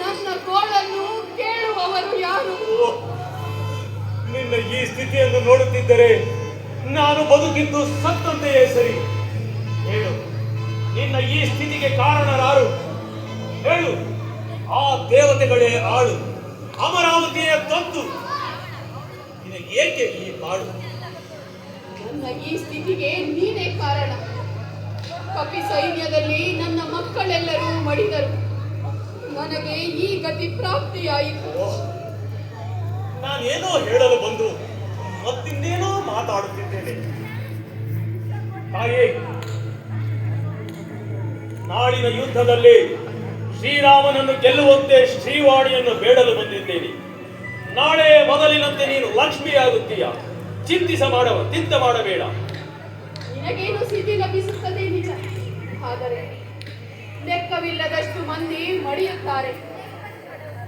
ನನ್ನ ಗೋಳನ್ನು ಕೇಳುವವರು ಯಾರು? ಓಹ್, ನಿನ್ನ ಈ ಸ್ಥಿತಿಯನ್ನು ನೋಡುತ್ತಿದ್ದರೆ ನಾನು ಬದುಕಿದ್ದು ಸತ್ತಂತೆಯೇ ಸರಿ. ಹೇಳು, ನಿನ್ನ ಈ ಸ್ಥಿತಿಗೆ ಕಾರಣರಾರು? ಹೇಳು. ಆ ದೇವತೆಗಳೇ ಆಳು, ಅಮರಾವತಿಯ ತಂದು. ನಿನಗೆ ಏಕೆ ಈ ಪಾಡು? ನನ್ನ ಈ ಸ್ಥಿತಿಗೆ ನೀನೇ ಕಾರಣ. ಕಪಿ ಸೈನ್ಯದಲ್ಲಿ ನನ್ನ ಮಕ್ಕಳೆಲ್ಲರೂ ಮಡಿದರು. ನನಗೆ ಈ ಗತಿ ಪ್ರಾಪ್ತಿಯಾಯಿತು. ಓಹ್, ನಾನೇನೋ ಹೇಳಲು ಬಂದು ಮತ್ತಿನ್ನೇನೋ ಮಾತಾಡುತ್ತಿದ್ದೇನೆ. ತಾಯೇ, ನಾಳಿನ ಯುದ್ಧದಲ್ಲಿ ಶ್ರೀರಾಮನನ್ನು ಗೆಲ್ಲುವಂತೆ ಶ್ರೀವಾಣಿಯನ್ನು ಬೇಡಲು ಬಂದಿದ್ದೇನೆ. ನಾಳೆ ಮೊದಲಿನಂತೆ ನೀನು ಲಕ್ಷ್ಮಿಯಾಗುತ್ತೀಯ. ಚಿಂತೆ ಮಾಡಬೇಡ. ನಿನಗೇನು ಸಿದ್ಧಿ ಲಭಿಸುತ್ತದೆ ನಿಜ, ಆದರೆ ಲೆಕ್ಕವಿಲ್ಲದಷ್ಟು ಮಂದಿ ಮಡಿಯುತ್ತಾರೆ.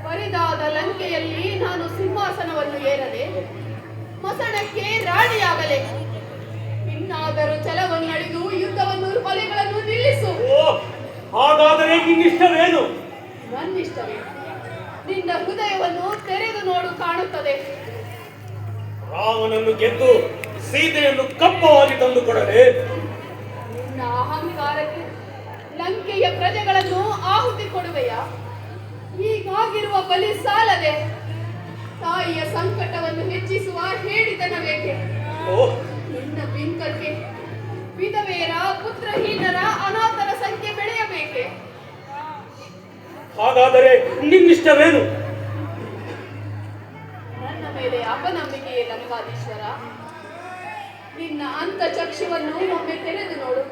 ಬರಿದಾದ ಲಂಕೆಯಲ್ಲಿ ನಾನು ಸಿಂಹಾಸನವನ್ನು ಏರದೆ ಮಸಣಕ್ಕೆ ರಾಣಿಯಾಗಲೆ. ಇನ್ನಾದರೂ ಛಲವನ್ನಳಿದು ಯುದ್ಧವನ್ನು ಕೊಲೆಗಳನ್ನು ನಿಲ್ಲಿಸು. ಓಹ್, ಹಾಗಾದರೆ ನಿನ್ನಿಷ್ಟವೇನು? ನನ್ನಿಷ್ಟವೇ ನಿನ್ನ ಹೃದಯವನ್ನು ತೆರೆದು ನೋಡು, ಕಾಣುತ್ತದೆ. ರಾಮನನ್ನು ಗೆದ್ದು ಸೀತೆಯನ್ನು ಕಪ್ಪವಾಗಿ ತಂದುಕೊಡಲೇ? ನಿನ್ನ ಅಹಂಕಾರಕ್ಕೆ ಲಂಕೆಯ ಪ್ರಜೆಗಳನ್ನು ಆಹುತಿ ಕೊಡುವೆಯಾ? ಈಗಾಗಿರುವ ಬಲಿ ಸಾಲದೆ ತಾಯಿಯ ಸಂಕಟವನ್ನು ಹೆಚ್ಚಿಸುವ ಹೇಳಿತನವೇಕೆ? ಓಹ್, ನಿನ್ನ ಬಿಂಕಕ್ಕೆ ವಿಧವೆಯರ, ಪುತ್ರಹೀನರ, ಅನಾಥರ ಸಂಖ್ಯೆ ಬೆಳೆಯಬೇಕೆ? ಹಾಗಾದರೆ ನಿನ್ನಿಷ್ಟವೇನು? ನನ್ನ ಮೇಲೆ ಅಪನಂಬಿಕೆಯೇ ಲಂಕಾಧೀಶ್ವರ. ನಿನ್ನ ಅಂತಚಕ್ಷುವನ್ನು ಒಮ್ಮೆ ತೆರೆದು ನೋಡು.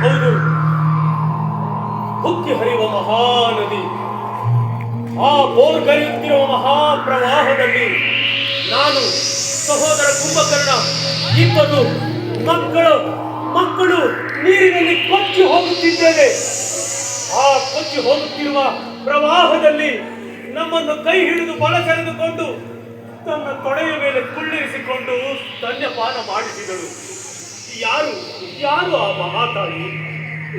ಹೌದು, ಹುಕ್ಕಿ ಹರಿಯುವ ಮಹಾನದಿ, ಆ ಬೋರ್ಗರೆಯುತ್ತಿರುವ ಮಹಾಪ್ರವಾಹದಲ್ಲಿ ನಾನು, ಸಹೋದರ ಕುಂಭಕರ್ಣ ಇಬ್ಬರು ಮಕ್ಕಳು ನೀರಿನಲ್ಲಿ ಕೊಚ್ಚಿ ಹೋಗುತ್ತಿದ್ದೇವೆ. ಆ ಕೊಚ್ಚಿ ಹೋಗುತ್ತಿರುವ ಪ್ರವಾಹದಲ್ಲಿ ನಮ್ಮನ್ನು ಕೈ ಹಿಡಿದು ಬಲ ಸೆಳೆದುಕೊಂಡು ತನ್ನ ತೊಡೆಯ ಮೇಲೆ ಕುಳ್ಳಿರಿಸಿಕೊಂಡು ಸ್ತನ್ಯಪಾನ ಮಾಡಿಸಿದಳು. ಯಾರು ಆ ಮಹಾತಾಯಿ?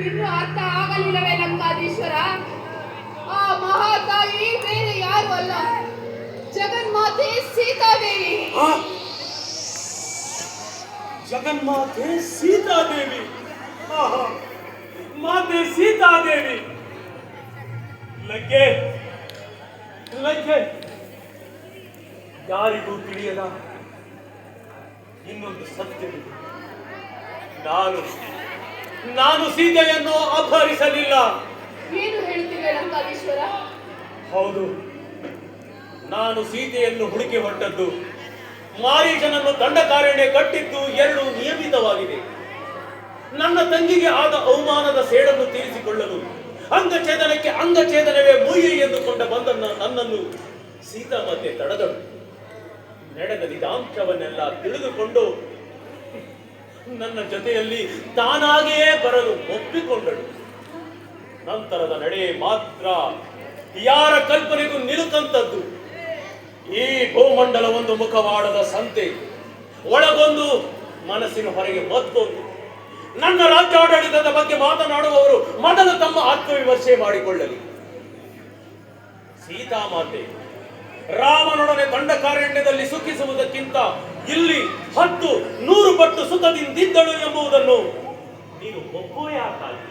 ಇನ್ನು ಅರ್ಥ ಆಗಲಿಲ್ಲವೇ ಲಂಕಾಧೀಶ್ವರ? ಆ ಮಹಾತಾಯಿ ಬೇರೆ ಯಾರು ಅಲ್ಲ, ಜಗನ್ಮಾತೆ ಸೀತಾದೇವಿ. ಜಗನ್ಮಾತೆ ಸೀತಾದೇವಿ. ಆಹಾ, ಮಾತೆ ಸೀತಾದೇವಿ. ಲಗ್ಗೆ ಲಗ್ಗೆ ಯಾರಿಗೂ ತಿಳಿಯದ ಇನ್ನೊಂದು ಸತ್ಯವಿದೆ. ನಾನು ಸೀತೆಯನ್ನು ಅಪಹರಿಸಲಿಲ್ಲ. ಏನು ಹೇಳುತ್ತಿವೆ ಲಂಕಾಧೀಶ್ವರ? ಹೌದು, ನಾನು ಸೀತೆಯನ್ನು ಹುಡುಕಿ ಹೊರಟದ್ದು, ಮಾರೀಚನನ್ನು ದಂಡಕಾರಣ್ಯ ಕಟ್ಟಿದ್ದು ಎರಡು ನಿಯಮಿತವಾಗಿದೆ. ನನ್ನ ತಂಗಿಗೆ ಆದ ಅವಮಾನದ ಸೇಡನ್ನು ತೀರಿಸಿಕೊಳ್ಳಲು ಅಂಗಛೇದನಕ್ಕೆ ಅಂಗಛೇದನವೇ ಮುಯ್ಯಿ ಎಂದುಕೊಂಡ ಬಂದ ನನ್ನನ್ನು ಸೀತಾಮಾತೆ ತಡೆದಳು. ನಡೆದ ನಿಜಾಂಶವನ್ನೆಲ್ಲ ತಿಳಿದುಕೊಂಡು ನನ್ನ ಜೊತೆಯಲ್ಲಿ ತಾನಾಗಿಯೇ ಬರಲು ಒಪ್ಪಿಕೊಂಡಳು. ನಂತರದ ನಡೆ ಮಾತ್ರ ಯಾರ ಕಲ್ಪನೆಗೂ ನಿಲುಕಂತದ್ದು. ಈ ಭೂಮಂಡಲ ಒಂದು ಮುಖವಾಡದ ಸಂತೆ, ಒಳಗೊಂದು ಮನಸ್ಸಿನ ಹೊರಗೆ ಮತ್ತೊಂದು. ನನ್ನ ರಾಜ್ಯಾಡಳಿತದ ಬಗ್ಗೆ ಮಾತನಾಡುವವರು ಮೊದಲು ತಮ್ಮ ಆತ್ಮವಿಮರ್ಶೆ ಮಾಡಿಕೊಳ್ಳಲಿ. ಸೀತಾಮಾತೆ ರಾಮನೊಡನೆ ದಂಡಕಾರಣ್ಯದಲ್ಲಿ ಸುಖಿಸುವುದಕ್ಕಿಂತ ಇಲ್ಲಿ 10-100 ಪಟ್ಟು ಸುಖದಿಂದಿದ್ದಳು ಎಂಬುದನ್ನು ನೀನು ಒಪ್ಪುಯಾಕಾಗಿ?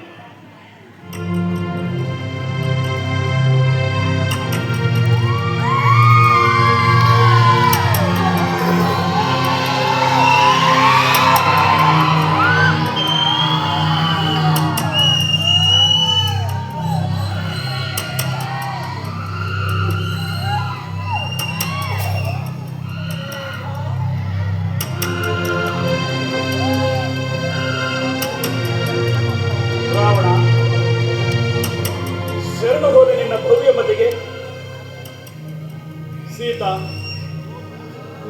ಸೀತಾ,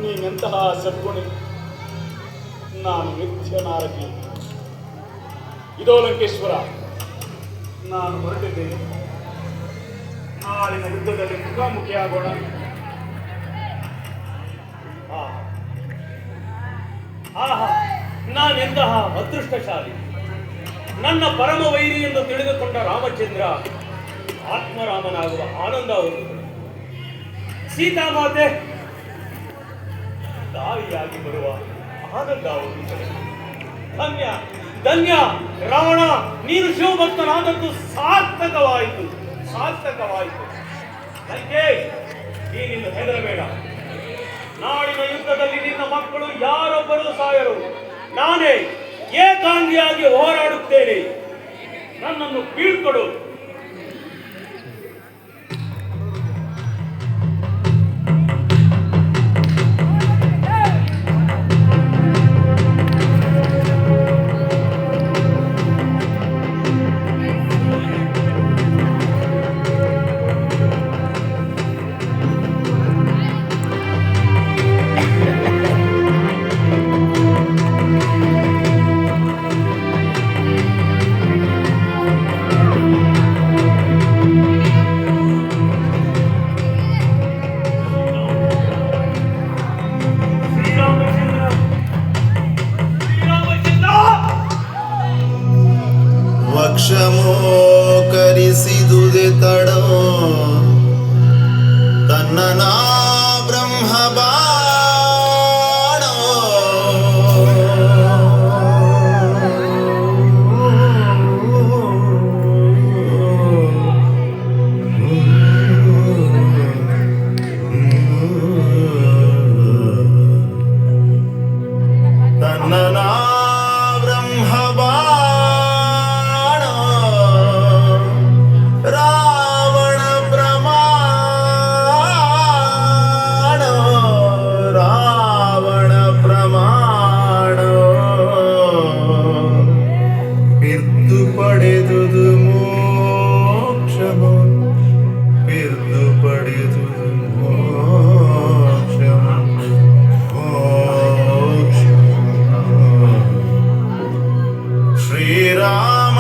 ನೀನೆಂತಹ ಸದ್ಗುಣಿ, ನಾನು ನಿತ್ಯ ನಾರಕಿ. ಇದೋ ಲಂಕೇಶ್ವರ, ನಾನು ಹೊರಟಿದ್ದೇನೆ. ನಾಳಿನ ಯುದ್ಧದಲ್ಲಿ ಮುಖಾಮುಖಿಯಾಗೋಣ. ನಾನೆಂತಹ ಅದೃಷ್ಟಶಾಲಿ. ನನ್ನ ಪರಮ ವೈರಿ ಎಂದು ತಿಳಿದುಕೊಂಡ ರಾಮಚಂದ್ರ ಆತ್ಮರಾಮನಾಗುವ ಆನಂದ ಹೊಂದಿದನು. ಸೀತಾಮಾತೆ ತಾಯಿಯಾಗಿ ಬರುವ ಆನಂದ ಹೊಂದಿದನು. ಧನ್ಯ ಧನ್ಯ ರಾವಣ, ನೀನು ಶಿವಭಕ್ತನಾದದ್ದು ಸಾರ್ಥಕವಾಯಿತು, ಸಾರ್ಥಕವಾಯಿತು. ನೀನಿನ್ನು ಹೆದರಬೇಡ. ನಾಳಿನ ಯುದ್ಧದಲ್ಲಿ ನಿನ್ನ ಮಕ್ಕಳು ಯಾರೊಬ್ಬರೂ ಸಾಯರು. ನಾನೇ ಏಕಾಂಗಿಯಾಗಿ ಹೋರಾಡುತ್ತೇನೆ. ನನ್ನನ್ನು ಬೀಳ್ಕೊಡು. ವಕ್ಷಮೋಕರಿಸಿದುದೆ ತಡೋ ತನ್ನನಾ ಬ್ರಹ್ಮ ಬಾಣೋ ತನ್ನನಾ ಬ್ರಹ್ಮ ಶ್ರೀರಾಮ